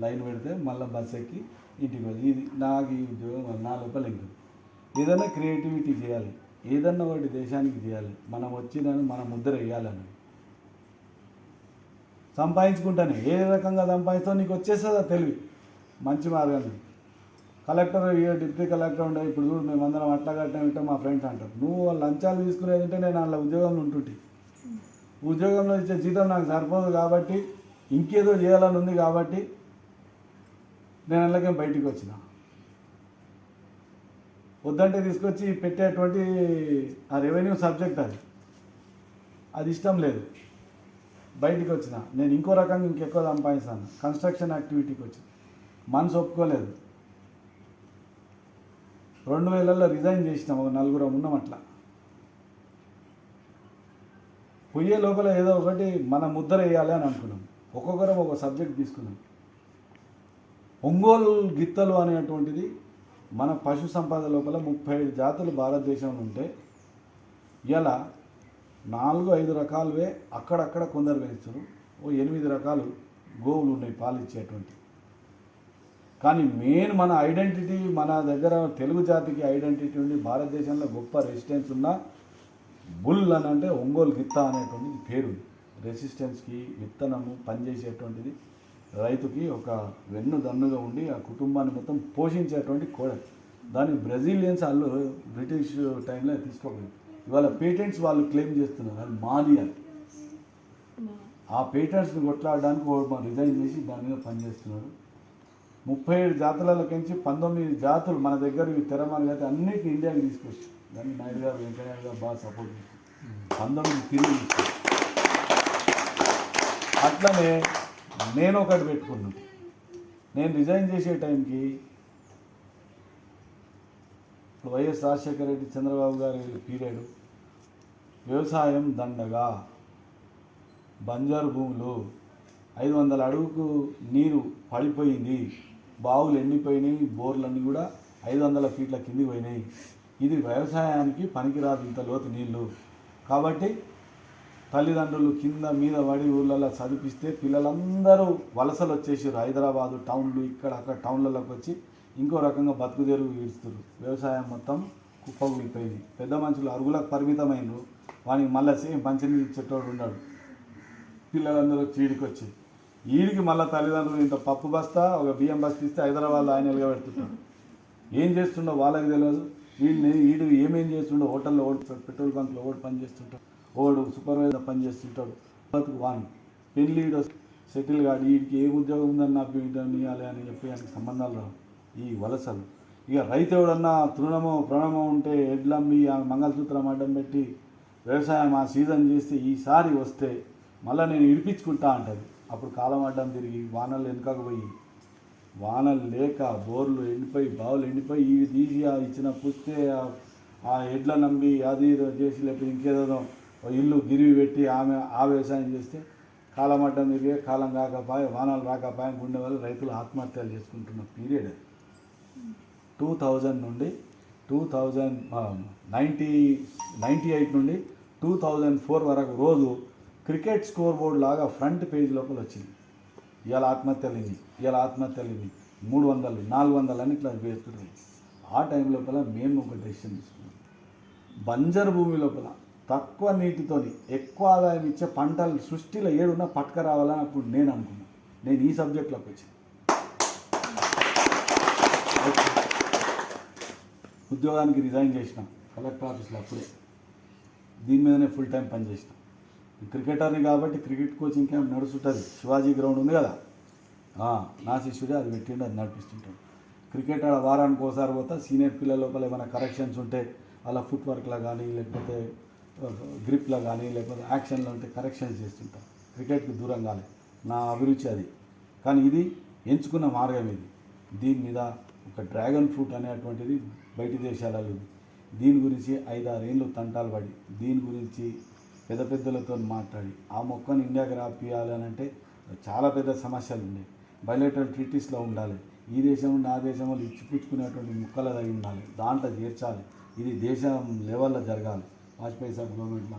లైన్ పెడితే మళ్ళీ బస్ ఎక్కి ఇంటికి పోయి, ఇది నాకు ఈ ఉద్యోగం నా లోపల ఇంకా. ఏదైనా క్రియేటివిటీ చేయాలి, ఏదన్నా ఒకటి దేశానికి చేయాలి, మనం వచ్చిందని మన ముద్ర వేయాలని సంపాదించుకుంటానే. ఏ రకంగా సంపాదిస్తావు నీకు వచ్చేస్తుందా తెలివి, మంచి మార్గాన్ని. కలెక్టర్ డిప్యూటీ కలెక్టర్ ఉండే, ఇప్పుడు చూడు మేమందరం అట్లా కట్టినా మా ఫ్రెండ్స్ అంటారు, నువ్వు లంచాలు తీసుకునేది ఉంటే నేను అలా ఉద్యోగంలో ఉంటుంటే, ఉద్యోగంలో ఇచ్చే జీతం నాకు సరిపోదు కాబట్టి ఇంకేదో చేయాలని ఉంది కాబట్టి నేను అలాగే బయటికి వచ్చిన. వద్దంటే తీసుకొచ్చి పెట్టేటువంటి ఆ రెవెన్యూ సబ్జెక్ట్ అది ఇష్టం లేదు. బయటికి వచ్చిన. నేను ఇంకో రకంగా ఇంకెక్కువ సంపాదిస్తాను. కన్స్ట్రక్షన్ యాక్టివిటీకి వచ్చి మనసు ఒప్పుకోలేదు. 2000లో రిజైన్ చేసినాం. ఒక 4 ఉన్నాం. అట్లా పోయే లోపల ఏదో ఒకటి మన ముద్ర వేయాలి అని అనుకున్నాం. ఒక్కొక్కరం ఒక సబ్జెక్ట్ తీసుకున్నాం. ఒంగోలు గిత్తలు అనేటువంటిది మన పశు సంపద లోపల 35 జాతులు భారతదేశంలో ఉంటే ఇలా 4-5 రకాలువే అక్కడక్కడ కొందరు వేస్తారు. ఓ 8 రకాలు గోవులు ఉన్నాయి పాలు ఇచ్చేటువంటి. కానీ మెయిన్ మన ఐడెంటిటీ, మన దగ్గర తెలుగు జాతికి ఐడెంటిటీ ఉండి భారతదేశంలో గొప్ప రెసిస్టెన్స్ ఉన్న బుల్ అని అంటే ఒంగోలు గిత్త అనేటువంటిది పేరు. రెసిస్టెన్స్కి విత్తనము పనిచేసేటువంటిది, రైతుకి ఒక వెన్నుదన్నుగా ఉండి ఆ కుటుంబాన్ని మొత్తం పోషించేటువంటి కోడలు. దాన్ని బ్రెజిలియన్స్ వాళ్ళు బ్రిటిష్ టైంలో తీసుకోలేదు. ఇవాళ పేటెంట్స్ వాళ్ళు క్లెయిమ్ చేస్తున్నారు. అది మాది అని. ఆ పేటెంట్స్ని కొట్లాడడానికి రిజైన్ చేసి దాని మీద పనిచేస్తున్నారు. 37 జాతులకించి 19 జాతులు మన దగ్గర తెరమాలి అయితే అన్నిటిని ఇండియాకి తీసుకొచ్చు. దాన్ని నాయుడు గారు, వెంకయ్య గారు బాగా సపోర్ట్ చేస్తారు. 19 తిరిగి తీసుకొచ్చు. అట్లనే నేను ఒకటి పెట్టుకున్నాను. నేను రిజైన్ చేసే టైంకి వైఎస్ రాజశేఖర రెడ్డి, చంద్రబాబు గారి పీరియడ్, వ్యవసాయం దండగా, బంజరు భూములు, 500 అడుగుకు నీరు పడిపోయింది, బావులు ఎండిపోయినాయి, బోర్లన్నీ కూడా 500 ఫీట్ల కిందికి పోయినాయి. ఇది వ్యవసాయానికి పనికిరాదు ఇంత లోతు నీళ్ళు. కాబట్టి తల్లిదండ్రులు కింద మీద పడి ఊళ్ళల్లో చదివిస్తే పిల్లలందరూ వలసలు వచ్చేసారు. హైదరాబాదు టౌన్లు, ఇక్కడ అక్కడ టౌన్లలోకి వచ్చి ఇంకో రకంగా బతుకు తెరువు ఈడుస్తారు. వ్యవసాయం మొత్తం కుప్పగూలిపోయింది. పెద్ద మనుషులు అరుగులకు పరిమితమైనరు. వానికి మళ్ళీ సేమ్ మంచినీళ్ళు ఇచ్చేటోడు ఉన్నాడు. పిల్లలందరూ వచ్చి ఈడికి వచ్చి ఈడికి మళ్ళీ తల్లిదండ్రులు ఇంత పప్పు బస్తా, ఒక బియ్యం బస్తా ఇస్తే హైదరాబాద్లో ఆయన ఎలుగబెడుతుంటాడు. ఏం చేస్తుండో వాళ్ళకి తెలియదు. ఈడు ఏమేం చేస్తుండో, హోటల్లో ఓటు, పెట్రోల్ బంక్లో ఓటు పని చేస్తుంటాడు, ఓడు సూపర్వైజర్ పని చేస్తుంటాడు. బతుకు వాణి పెళ్ళిడు సెటిల్ కాదు. వీడికి ఏ ఉద్యోగం ఉందని నా బిడ్డని ఇవ్వాలి అని చెప్పి ఆయనకి సంబంధాలు రావు. ఈ వలసలు ఇక రైతు ఎవడన్నా ప్రణమో ఉంటే ఎడ్లమ్మి ఆ మంగళసూత్రం అడ్డం పెట్టి వ్యవసాయం ఆ సీజన్ చేస్తే ఈసారి వస్తే మళ్ళీ నేను ఇడిపించుకుంటా అంటది. అప్పుడు కాలం అడ్డం తిరిగి వానలు వెనుకపోయి, వానలు లేక బోర్లు ఎండిపోయి, బావులు ఎండిపోయి, ఇవి తీసి ఇచ్చిన పుస్తే ఆ ఎడ్ల నమ్మి అది చేసి లేకపోతే ఇంకేదో ఇల్లు గిరివి పెట్టి ఆమె ఆ వ్యవసాయం చేస్తే కాలం అడ్డం తిరిగే, కాలం కాకపోయే, వానలు రాకపోయే గుండె వల్ల రైతులు ఆత్మహత్యలు చేసుకుంటున్న పీరియడ్ 2000 నుండి 98 నుండి 2004 వరకు రోజు క్రికెట్ స్కోర్ బోర్డు లాగా ఫ్రంట్ పేజ్ లోపల వచ్చింది. ఇవాళ ఆత్మహత్యలు 300, 400 అని ఇట్లా వేస్తున్నాయి. ఆ టైం లోపల మేము ఒక డెసిషన్ తీసుకున్నాం. బంజరు భూమి లోపల తక్కువ నీటితోని ఎక్కువ ఆదాయం ఇచ్చే పంటలు సృష్టిలో ఏడున్నా పట్టుకురావాలని అప్పుడు నేను అనుకున్నాను. నేను ఈ సబ్జెక్ట్లోకి వచ్చాను. ఉద్యోగానికి రిజైన్ చేసినాం కలెక్టర్ ఆఫీస్లో. అప్పుడే దీని మీదనే ఫుల్ టైం పనిచేసినాం. క్రికెటర్ని కాబట్టి క్రికెట్ కోచింగ్ క్యాంప్ నడుస్తుంటుంది. శివాజీ గ్రౌండ్ ఉంది కదా, నా శిష్యుడే అది పెట్టిండు, అది నడిపిస్తుంటాడు. క్రికెట్ ఆడ వారానికి ఒకసారి పోతా. సీనియర్ పిల్లల లోపల ఏమైనా కరెక్షన్స్ ఉంటే వాళ్ళ ఫుట్ వర్క్లో కానీ, లేకపోతే గ్రిప్లో కానీ, లేకపోతే యాక్షన్లో ఉంటే కరెక్షన్స్ చేస్తుంటాం. క్రికెట్కి దూరం కాలేదు. నా అభిరుచి అది. కానీ ఇది ఎంచుకున్న మార్గం ఇది. దీని మీద ఒక డ్రాగన్ ఫ్రూట్ అనేటువంటిది బయటి దేశాలలో ఉంది. దీని గురించి 5-6 ఏళ్ళు తంటాలు పడి, దీని గురించి పెద్దలతో మాట్లాడి ఆ మొక్కను ఇండియాకి రాపియాలి అని అంటే చాలా పెద్ద సమస్యలు ఉన్నాయి. బయలేటల్ ట్రీటీస్లో ఉండాలి. ఈ దేశం నుండి ఆ దేశం వాళ్ళు ఇచ్చిపుచ్చుకునేటువంటి ముక్కలు అయి ఉండాలి. దాంట్లో చేర్చాలి. ఇది దేశం లెవెల్లో జరగాలి. వాజ్పేయి సాబ్ గవర్నమెంట్లో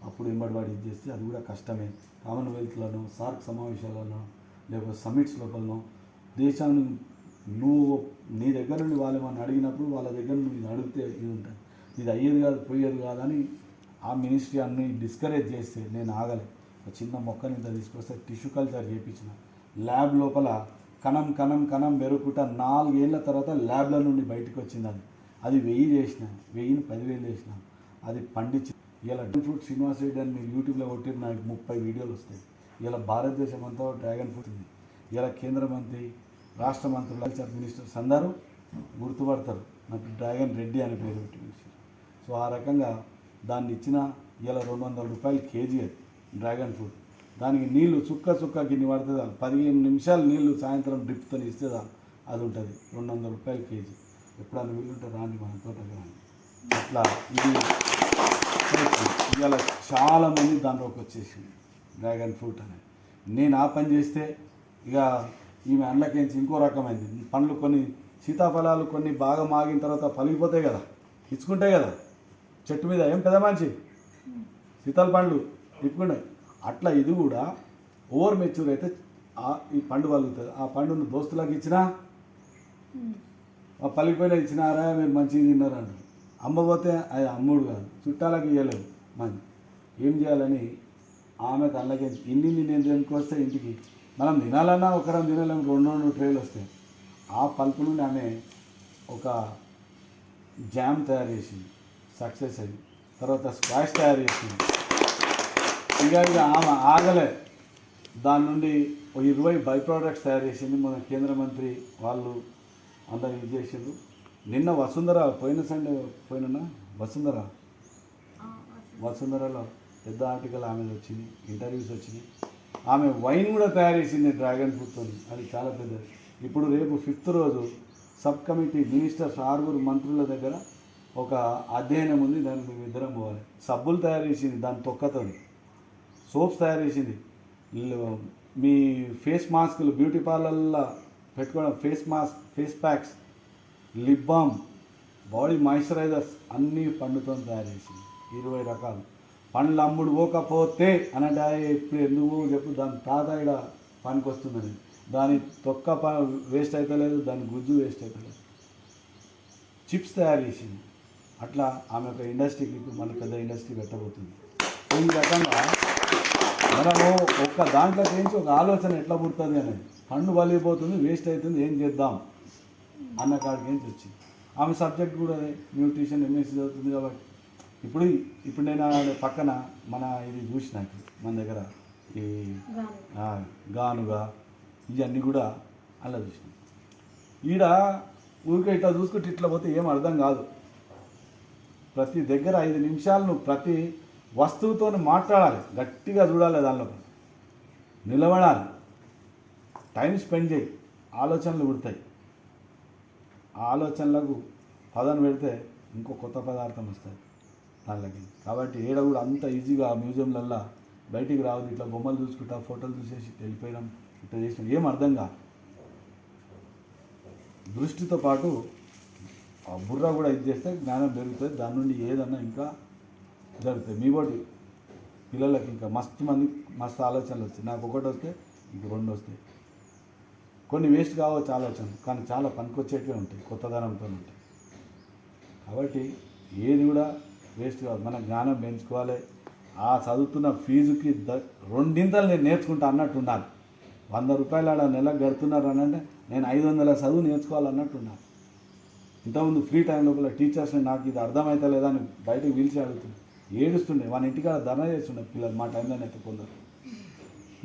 అప్పుడు ఎంబడివాడి ఇది చేస్తే అది కూడా కష్టమే. కామన్వెల్త్లను, సార్క్ సమావేశాలను, లేకపోతే సమిట్స్ లోపలను దేశాన్ని నువ్వు నీ దగ్గర నుండి వాళ్ళు ఏమన్నా అడిగినప్పుడు వాళ్ళ దగ్గర నుండి ఇది అడిగితే ఇది ఉంటుంది. ఇది అయ్యేది కాదు, పోయేది కాదని ఆ మినిస్ట్రీ అన్ని డిస్కరేజ్ చేస్తే నేను ఆగలే. ఒక చిన్న మొక్కని ఇంత తీసుకొస్తే టిష్యూ కల్చర్ చేయించిన. ల్యాబ్ లోపల కణం పెరుగుకుంటా 4 ఏళ్ళ తర్వాత ల్యాబ్ల నుండి బయటకు వచ్చింది. అది 1000 చేసిన, 1000ని 10,000 చేసిన. అది పండించి ఇలా డ్రాగన్ ఫ్రూట్ శ్రీనివాస్ రెడ్డి అని మీరు యూట్యూబ్లో కొట్టిన నాకు 30 వీడియోలు వస్తాయి. ఇలా భారతదేశం అంతా డ్రాగన్ ఫ్రూట్ ఉంది. ఇలా కేంద్ర మంత్రి రాష్ట్ర మంత్రులు అగ్రికల్చర్ మినిస్టర్స్ అందరూ గుర్తుపడతారు నాకు డ్రాగన్ రెడ్డి అని పేరు పెట్టి పిలిచారు. సో ఆ రకంగా దాన్ని ఇచ్చిన ఇలా 200 రూపాయలు కేజీ అది డ్రాగన్ ఫ్రూట్. దానికి నీళ్లు చుక్క గిన్నె పడితే చాలు, 15 నిమిషాలు నీళ్లు సాయంత్రం డ్రిప్తో ఇస్తే చాలు అది ఉంటుంది. 200 రూపాయలు కేజీ. ఎప్పుడన్నా వీళ్ళుంటే రాండి మన తోటకి రాండి. అట్లా ఇది ఇవాళ చాలామంది దాంట్లోకి వచ్చేసింది డ్రాగన్ ఫ్రూట్ అనేది. నేను ఆ పని చేస్తే ఇక ఈమె అండ్లకేంచి ఇంకో రకమైంది. పండ్లు కొన్ని సీతాఫలాలు కొన్ని బాగా మాగిన తర్వాత పలిగిపోతాయి కదా, ఇచ్చుకుంటాయి కదా చెట్టు మీద, ఏం పెద్ద మంచి సీతాల పండ్లు ఇప్పుకున్నాయి. అట్లా ఇది కూడా ఓవర్ మెచ్యూర్ అయితే ఈ పండు పలుగుతుంది. ఆ పండును దోస్తులకు ఇచ్చినా ఆ పలిగిపోయినా ఇచ్చినారా మీరు మంచిగా తిన్నారు అంటారు. అమ్మపోతే అది అమ్ముడు కాదు, చుట్టాలకు ఇవ్వలేవు. మరి ఏం చేయాలని ఆమెకు అల్లకి ఇన్ని నేను దేనికొస్తే ఇంటికి మనం తినాలన్నా ఒకరం తినలేము, 2 ట్రేలు వస్తాయి. ఆ పల్పు నుండి ఆమె ఒక జామ్ తయారు చేసింది, సక్సెస్ అయ్యి. తర్వాత స్క్వాష్ తయారు చేసింది. ఇక ఆమె ఆగలే, దాని నుండి 20 బై ప్రోడక్ట్స్ తయారు చేసింది. మన కేంద్ర మంత్రి వాళ్ళు అందరు ఇది చేసిండ్రు. నిన్న వసుంధర పోయిన సండే పోయినా వసుంధరలో పెద్ద ఆర్టికల్ ఆమె వచ్చింది, ఇంటర్వ్యూస్ వచ్చినాయి. ఆమె వైన్ కూడా తయారు చేసింది డ్రాగన్ ఫ్రూట్తో. అది చాలా పెద్దది. ఇప్పుడు రేపు 5th రోజు సబ్ కమిటీ మినిస్టర్స్ 6 మంత్రుల దగ్గర ఒక అధ్యయనం ఉంది. దానికి మేము ఇద్దరం పోవాలి. సబ్బులు తయారు చేసింది దాని తొక్కతో, సోప్స్ తయారు చేసింది, మీ ఫేస్ మాస్కులు బ్యూటీ పార్లర్లో పెట్టుకోవడం, face packs, lip balm, body moisturisers అన్నీ పండుతో తయారు చేసింది. 20 రకాలు. పండ్లు అమ్ముడు పోకపోతే అనంటే ఇప్పుడు ఎందుకు చెప్పు, దాని తాత ఇక్కడ పనికి వస్తుందని. దాని తొక్క వేస్ట్ అవుతలేదు, దాని గుజ్జు వేస్ట్ అవుతలేదు. చిప్స్ తయారు చేసింది. అట్లా ఆమె ఒక ఇండస్ట్రీకి ఇప్పుడు మన పెద్ద ఇండస్ట్రీ పెట్టబోతుంది. ఈ రకంగా మనము ఒక్క దాంట్లో చేయించి ఒక ఆలోచన ఎట్లా పుడుతుంది అనేది. పండు వలిగిపోతుంది, వేస్ట్ అవుతుంది, ఏం చేద్దాం అన్న కాడికి ఏం వచ్చింది. ఆమె సబ్జెక్ట్ కూడా న్యూట్రిషన్ ఎంఎస్సీ చదువుతుంది కాబట్టి ఇప్పుడు నేను పక్కన మన ఇది చూసినాక మన దగ్గర ఈ గానుగా ఇవన్నీ కూడా అలా చూసినాయి. ఈడ ఊరికే ఇట్లా చూసుకుంటే ఇట్లా పోతే ఏం అర్థం కాదు. ప్రతి దగ్గర 5 నిమిషాలు నువ్వు ప్రతి వస్తువుతో మాట్లాడాలి, గట్టిగా చూడాలి, దానిలో నిలబడాలి, టైం స్పెండ్ చేయి, ఆలోచనలు పుడతాయి. ఆ ఆలోచనలకు పదం పెడితే ఇంకో కొత్త పదార్థం వస్తుంది దానిలోకి. కాబట్టి ఏడ కూడా అంత ఈజీగా మ్యూజియంలల్లో బయటికి రావద్దు. ఇట్లా బొమ్మలు చూసుకుంటా ఫోటోలు చూసేసి వెళ్ళిపోయడం ఇట్లా చేసినాం ఏం అర్థం కాదు. దృష్టితో పాటు బుర్ర కూడా ఇది చేస్తే జ్ఞానం పెరుగుతుంది. దాని నుండి ఏదన్నా ఇంకా జరుగుతుంది. మీ బట్టి పిల్లలకి ఇంకా మస్తు ఆలోచనలు వస్తాయి. నాకు ఒకటి వస్తే ఇంక 2 వస్తాయి. కొన్ని వేస్ట్ కావచ్చు ఆలోచనలు, కానీ చాలా పనికొచ్చేటివే ఉంటాయి, కొత్తదనంతో ఉంటాయి. కాబట్టి ఏది కూడా వేస్ట్ కాదు. మన జ్ఞానం పెంచుకోవాలి. ఆ చదువుతున్న ఫీజుకి 2 నేను నేర్చుకుంటా అన్నట్టు ఉండాలి. 100 రూపాయలు ఆడ నెలకు గడుతున్నారు అని అంటే నేను 500 చదువు నేర్చుకోవాలన్నట్టు ఉండాలి. ఇంతకుముందు ఫ్రీ టైం లోపల టీచర్స్ని నాకు ఇది అర్థమవుతలేదా అని బయటకు పిలిచి అడుగుతుంది, ఏడుస్తుండే. మన ఇంటికాడ ధర్నా చేస్తుండే పిల్లలు. మా టైంలోనే అయితే కొందరు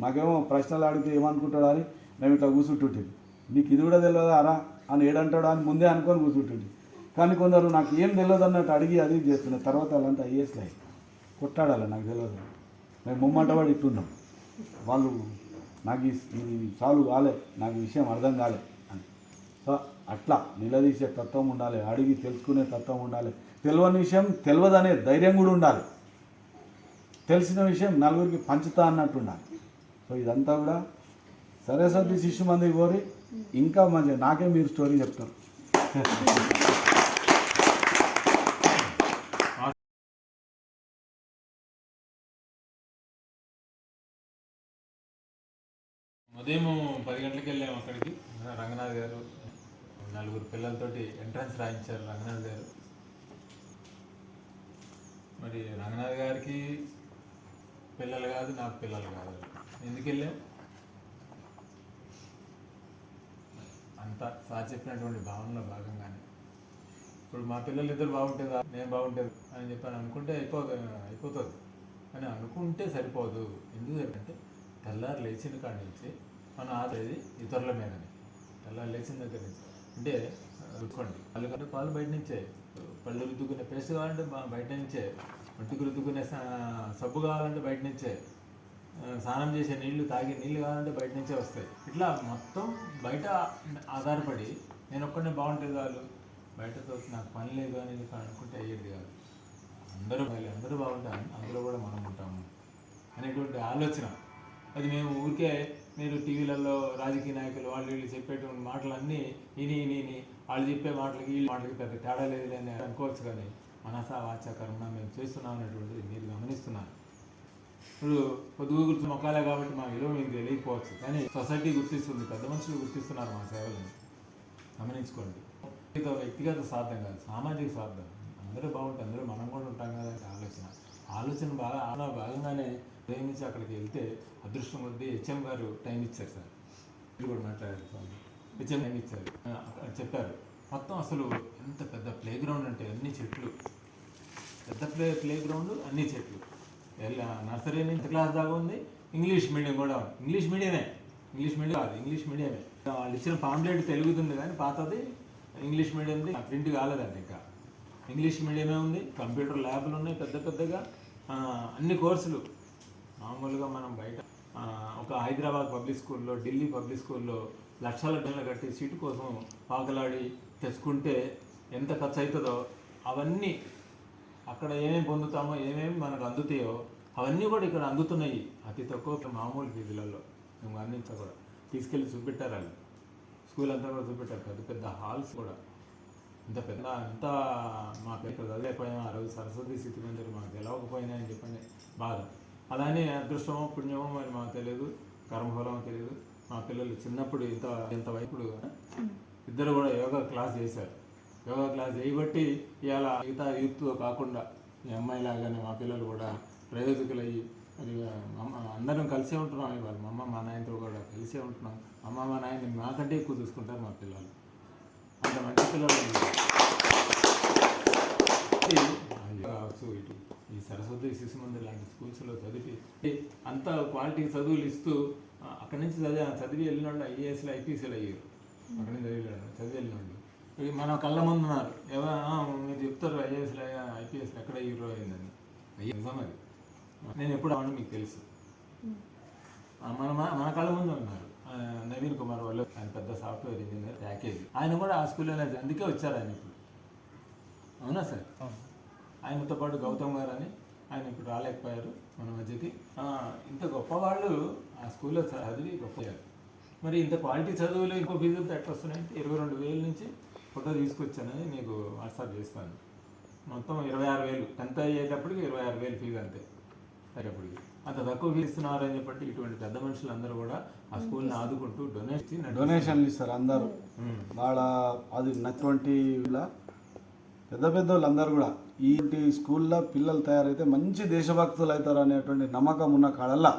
మాకేమో ప్రశ్నలు అడిగితే ఏమనుకుంటాడు అని మేము ఇట్లా కూర్చుంటుంటుంది. నీకు ఇది కూడా తెలియదా అరా అని ఏడంటాడు అని ముందే అనుకొని కూర్చుంటుంది. కానీ కొందరు నాకు ఏం తెలియదు అన్నట్టు అడిగి అది చేస్తున్నాయి. తర్వాత వాళ్ళంతా ఐఏఎస్లే కొట్టాడాలి, నాకు తెలియదు. మేము ముమ్మంటవాడు ఇట్టున్నాం. వాళ్ళు నాకు ఇది చాలు కాలే, నాకు ఈ విషయం అర్థం కాలే అని. సో అట్లా నిలదీసే తత్వం ఉండాలి, అడిగి తెలుసుకునే తత్వం ఉండాలి. తెలియని విషయం తెలియదనే ధైర్యం కూడా ఉండాలి. తెలిసిన విషయం నలుగురికి పంచుతా అన్నట్టు ఉండాలి. సో ఇదంతా కూడా సరస్వతి శిశు మందికి కోరి ఇంకా మంచిగా నాకే మీరు స్టోరీ చెప్తారు. ఉదయం 10 గంటలకు వెళ్ళాము అక్కడికి. రంగనాథ్ గారు 4 పిల్లలతోటి ఎంట్రన్స్ రాయించారు రంగనాథ్ గారు. మరి రంగనాథ్ గారికి పిల్లలు కాదు, నాకు పిల్లలు కాదు. ఎందుకు వెళ్ళాం? అంతా సార్ చెప్పినటువంటి భావనలో భాగంగానే ఇప్పుడు మా పిల్లలు ఇద్దరు బాగుంటుందా, నేను బాగుంటుంది అని చెప్పని అనుకుంటే అయిపోతుంది అని అనుకుంటే సరిపోదు. ఎందుకంటే తెల్లారు లేచిన కాడి నుంచి మనం ఆదేది ఇతరుల మీదనే. అలా లేచిన దగ్గర నుంచి అంటే రుద్దుకోండి వాళ్ళు కంటే పాలు బయట నుంచే, పళ్ళు రుద్దుకునే పేస్ట్ కావాలంటే బయట నుంచే, ఒంటికి రుద్దుకునే సబ్బు కావాలంటే బయట నుంచే, స్నానం చేసే నీళ్లు తాగే నీళ్ళు కావాలంటే బయట నుంచే వస్తాయి. ఇట్లా మొత్తం బయట ఆధారపడి నేను ఒక్కడే బాగుంటుంది కాదు, బయటతో నాకు పని లేదు అని అనుకుంటే అయ్యేది కాదు. అందరూ బాగుంటారు, అందులో కూడా మనం ఉంటాము అనేటువంటి ఆలోచన. అది మేము ఊరికే మీరు టీవీలలో రాజకీయ నాయకులు వాళ్ళు వీళ్ళు చెప్పేటువంటి మాటలన్నీ ఇని వాళ్ళు చెప్పే మాటలకి వీళ్ళ మాటలకి పెద్ద తేడా లేదు అని అనుకోవచ్చు, కానీ మనస వాచాకరణ మేము చేస్తున్నాం అనేటువంటిది మీరు గమనిస్తున్నారు. ఇప్పుడు పొద్దుగు గుర్తు మొక్కాలే కాబట్టి మా విలువ మీకు తెలియకపోవచ్చు, కానీ సొసైటీ గుర్తిస్తుంది, పెద్ద మనుషులు గుర్తిస్తున్నారు మా సేవలను. గమనించుకోండి. వ్యక్తిగత స్వార్థం కాదు, సామాజిక స్వార్థం. అందరూ బాగుంటే అందరూ మనం కూడా ఉంటాం కదా అంటే ఆలోచన భాగంగానే నుంచి అక్కడికి వెళ్తే అదృష్టం కొద్దీ హెచ్ఎం గారు టైం ఇచ్చారు సార్. మీరు కూడా మాట్లాడారు సార్, హెచ్ఎం టైం ఇచ్చారు, చెప్పారు మొత్తం అసలు ఎంత పెద్ద ప్లే గ్రౌండ్ అంటే అన్ని చెట్లు, పెద్ద ప్లే గ్రౌండ్ అన్ని చెట్లు, నర్సరీ నుంచి క్లాస్ దాకా ఉంది. ఇంగ్లీష్ మీడియం కూడా ఉంది. ఇంగ్లీష్ మీడియమే కాదు, ఇంగ్లీష్ మీడియమే. వాళ్ళు ఇచ్చిన పాంప్లెట్ తెలుగుతుంది కానీ పాతది ఇంగ్లీష్ మీడియంది ప్రింట్ కాలేదండి. ఇంకా ఇంగ్లీష్ మీడియమే ఉంది. కంప్యూటర్ ల్యాబ్లు ఉన్నాయి పెద్ద పెద్దగా, అన్ని కోర్సులు. మామూలుగా మనం బయట ఒక హైదరాబాద్ పబ్లిక్ స్కూల్లో, ఢిల్లీ పబ్లిక్ స్కూల్లో లక్షల డబ్బులు కట్టి సీటు కోసం పాకలాడి తెచ్చుకుంటే ఎంత ఖర్చు అవుతుందో అవన్నీ అక్కడ ఏమేమి పొందుతామో, ఏమేమి మనకు అందుతాయో అవన్నీ కూడా ఇక్కడ అందుతున్నాయి అతి తక్కువ మామూలు ఫీజులలో. మేము అందించా కూడా తీసుకెళ్ళి చూపెట్టారు వాళ్ళు, స్కూల్ అంతా కూడా చూపెట్టారు. పెద్ద పెద్ద హాల్స్ కూడా అంతా మా ఇక్కడ చదివేపోయాం. ఆ రోజు సరస్వతి స్థితి మందిరం మాకు తెలవకపోయినా అని చెప్పండి బాధ. అలానే అదృష్టమో పుణ్యమో మరి మాకు తెలియదు, కర్మఫలమో తెలియదు. మా పిల్లలు చిన్నప్పుడు ఇంత వైపుడు ఇద్దరు కూడా యోగా క్లాస్ చేశారు. యోగా క్లాస్ చేయబట్టి ఇవాళ మిగతా యూత్తో కాకుండా ఈ అమ్మాయిలాగానే మా పిల్లలు కూడా ప్రయోజకులయ్యి మరి అందరం కలిసే ఉంటున్నాం. ఇవాళ మా అమ్మ మా నాయనతో కూడా కలిసే ఉంటున్నాం. అమ్మ మా నాయన మాకంటే ఎక్కువ చూసుకుంటారు మా పిల్లలు, అంత మంచి పిల్లలు కావచ్చు. ఇటు ఈ సరస్వతి శిశు మందిర్ లాంటి స్కూల్స్లో చదివి అంత క్వాలిటీ చదువులు ఇస్తూ అక్కడి నుంచి చదివి వెళ్ళిన వాళ్ళు ఐఏఎస్లు ఐపీఎస్లు అయ్యారు. అక్కడి నుంచి చదివి వెళ్ళిన వాళ్ళు మన కళ్ళ ముందు ఉన్నారు. మీరు చెప్తారు ఐఏఎస్లు ఐపీఎస్లు ఎక్కడ హీరో అయిందని. నిజం అది. నేను ఎప్పుడు అవన్నీ మీకు తెలుసు. మన కళ్ళ ముందు ఉన్నారు. నవీన్ కుమార్ వాళ్ళు, ఆయన పెద్ద సాఫ్ట్వేర్ ఇంజనీర్, ప్యాకేజ్. ఆయన కూడా ఆ స్కూల్లోనే, అందుకే వచ్చారు ఆయన ఇప్పుడు. అవునా సార్? ఆయనతో పాటు గౌతమ్ గారు అని, ఆయన ఇప్పుడు రాలేకపోయారు మన మధ్యకి. ఇంత గొప్పవాళ్ళు ఆ స్కూల్లో చదివి గొప్పయ్యారు. మరి ఇంత క్వాలిటీ చదువులు ఇంకో ఫీజులతో ఎట్లా వస్తున్నాయంటే 22,000 నుంచి ఫోటో తీసుకొచ్చానని మీకు వాట్సాప్ చేస్తాను. మొత్తం 26,000, 10th అయ్యేటప్పటికి 26,000 ఫీజు అంతే. అయ్యేటప్పటికి అంత తక్కువ ఫీజు ఇస్తున్నారని చెప్పి ఇటువంటి పెద్ద మనుషులు అందరూ కూడా ఆ స్కూల్ని ఆదుకుంటూ డొనేషన్లు ఇస్తారు అందరూ. వాళ్ళ అది నటువంటి పెద్ద పెద్ద వాళ్ళందరూ కూడా ఈ స్కూల్లో పిల్లలు తయారైతే మంచి దేశభక్తులు అవుతారు అనేటువంటి నమ్మకం ఉన్న కాడల్లా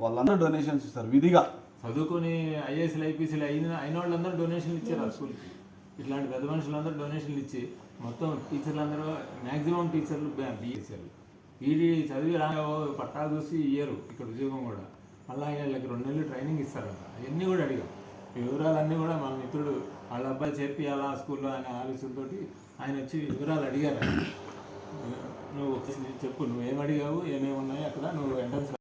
వాళ్ళందరూ డొనేషన్స్ ఇస్తారు విధిగా. చదువుకొని ఐఏఎస్లు ఐపీఎస్లు అయిన వాళ్ళందరూ డొనేషన్లు ఇచ్చారు ఆ స్కూల్కి. ఇట్లాంటి పెద్ద మనుషులందరూ డొనేషన్లు ఇచ్చి మొత్తం టీచర్లు అందరూ మ్యాక్సిమం టీచర్లు బీఎస్ఆర్లు వీడి చదివి పట్టాలు చూసి ఇయ్యరు ఇక్కడ ఉద్యోగం కూడా. మళ్ళీ వీళ్ళకి 2 నెలలు ట్రైనింగ్ ఇస్తారంట. అవన్నీ కూడా అడిగాం. వివరాలన్నీ కూడా మా మిత్రుడు వాళ్ళ అబ్బాయి చేర్పియాలా స్కూల్లో అనే ఆలోచనతో ఆయన వచ్చి వివరాలు అడిగారు. నువ్వు చెప్పు, నువ్వేం అడిగావు, ఏమేమి ఉన్నాయి అక్కడ, నువ్వు ఎంట్రన్స్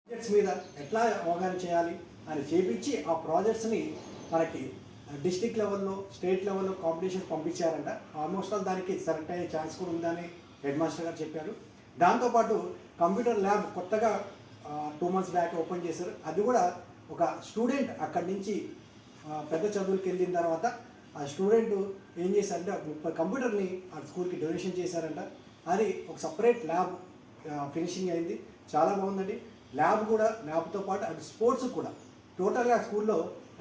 ప్రాజెక్ట్స్ మీద ఎట్లా అవగాహన చేయాలి అని చేపించి ఆ ప్రాజెక్ట్స్ని మనకి డిస్ట్రిక్ట్ లెవెల్లో, స్టేట్ లెవెల్లో కాంపిటీషన్ పంపించారంట. ఆల్మోస్ట్ ఆల్ దానికి సెలెక్ట్ అయ్యే ఛాన్స్ కూడా ఉందని హెడ్ మాస్టర్ గారు చెప్పారు. దాంతోపాటు కంప్యూటర్ ల్యాబ్ కొత్తగా 2 months బ్యాక్ ఓపెన్ చేశారు. అది కూడా ఒక స్టూడెంట్ అక్కడి నుంచి పెద్ద చదువులకు వెళ్ళిన తర్వాత ఆ స్టూడెంట్ ఏం చేశారంటే 30 కంప్యూటర్ని ఆ స్కూల్కి డొనేషన్ చేశారంట. అది ఒక సపరేట్ ల్యాబ్ ఫినిషింగ్ అయింది. చాలా బాగుందండి. ల్యాబ్తో పాటు అటు స్పోర్ట్స్ కూడా టోటల్గా స్కూల్లో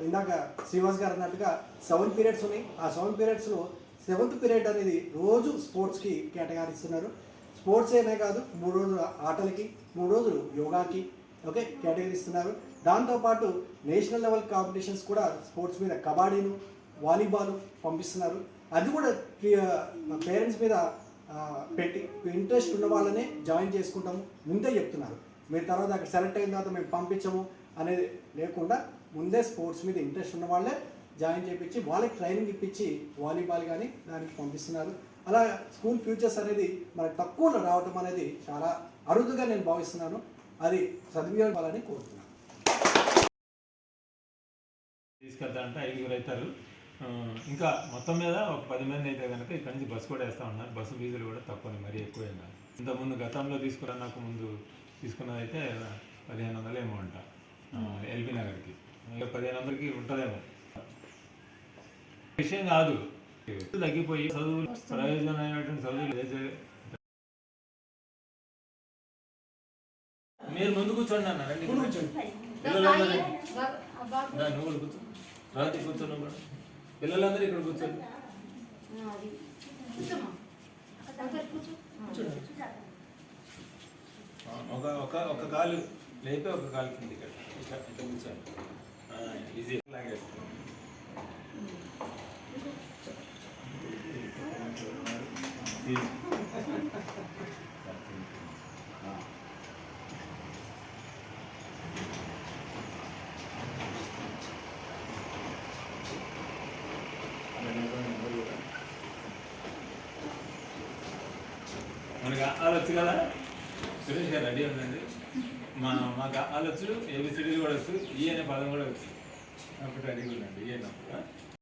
ఇందాక శ్రీనివాస్ గారు అన్నట్టుగా 7 periods ఉన్నాయి. ఆ 7 periodsలో 7th period అనేది రోజు స్పోర్ట్స్కి కేటగిరీస్తున్నారు. స్పోర్ట్స్ అనే కాదు 3 రోజులు ఆటలకి 3 రోజులు యోగాకి ఓకే కేటగిరీ ఇస్తున్నారు. దాంతోపాటు నేషనల్ లెవెల్ కాంపిటీషన్స్ కూడా స్పోర్ట్స్ మీద కబడ్డీను వాలీబాల్ పంపిస్తున్నారు. అది కూడా పేరెంట్స్ మీద పెట్టి ఇంట్రెస్ట్ ఉన్న వాళ్ళనే జాయిన్ చేసుకుంటాము ముందే చెప్తున్నారు. మీరు తర్వాత అక్కడ సెలెక్ట్ అయిన తర్వాత మేము పంపించము అనేది లేకుండా ముందే స్పోర్ట్స్ మీద ఇంట్రెస్ట్ ఉన్న వాళ్ళే జాయిన్ చేయించి వాళ్ళకి ట్రైనింగ్ ఇప్పించి వాలీబాల్ కానీ దానికి పంపిస్తున్నారు. అలా స్కూల్ ఫ్యూచర్స్ అనేది మనకు తక్కువలో రావటం అనేది చాలా అరుదుగా నేను భావిస్తున్నాను. అది సద్వినియోగాలని కోరుతున్నాను. తీసుకెళ్తా అంటే 5 అవుతారు. ఇంకా మొత్తం మీద ఒక 10 మంది అయితే కనుక ఇక్కడ నుంచి బస్సు కూడా వేస్తూ ఉన్నారు. బస్సు ఫీజులు కూడా తక్కువనే, మరీ ఎక్కువైనా. ఇంతకుముందు గతంలో నాకు ముందు తీసుకున్నదైతే 1500 ఏమో అంట ఎల్బీ నగర్కి. ఇంకా 1500కి ఉంటుందేమో. విషయం కాదు, తగ్గిపోయి చదువులు ప్రయోజనమైనటువంటి చదువులు. మీరు ముందు కూర్చోండి అన్న, రండి కూర్చోండి. పిల్లలందరూ నువ్వు కూడా కూర్చో, రాత్రి కూర్చోను కూడా. పిల్లలందరూ ఇక్కడ కూర్చోండి. ఒక కాలు లేపి ఒక కాలు కింద ఇక్కడ ఇట్లా కూర్చోండి. ఈజీ లాగేసుకోండి. మనకి ఆలొచ్చు కదా, సురేష్ గారు రెడీ ఉందండి. మాకు ఆలొచ్చు, ఏబిసిడీలు కూడా వచ్చు, ఈ అనే పదం కూడా వచ్చు. అప్పుడు రెడీ ఉందండి ఈ అన్నప్పుడు.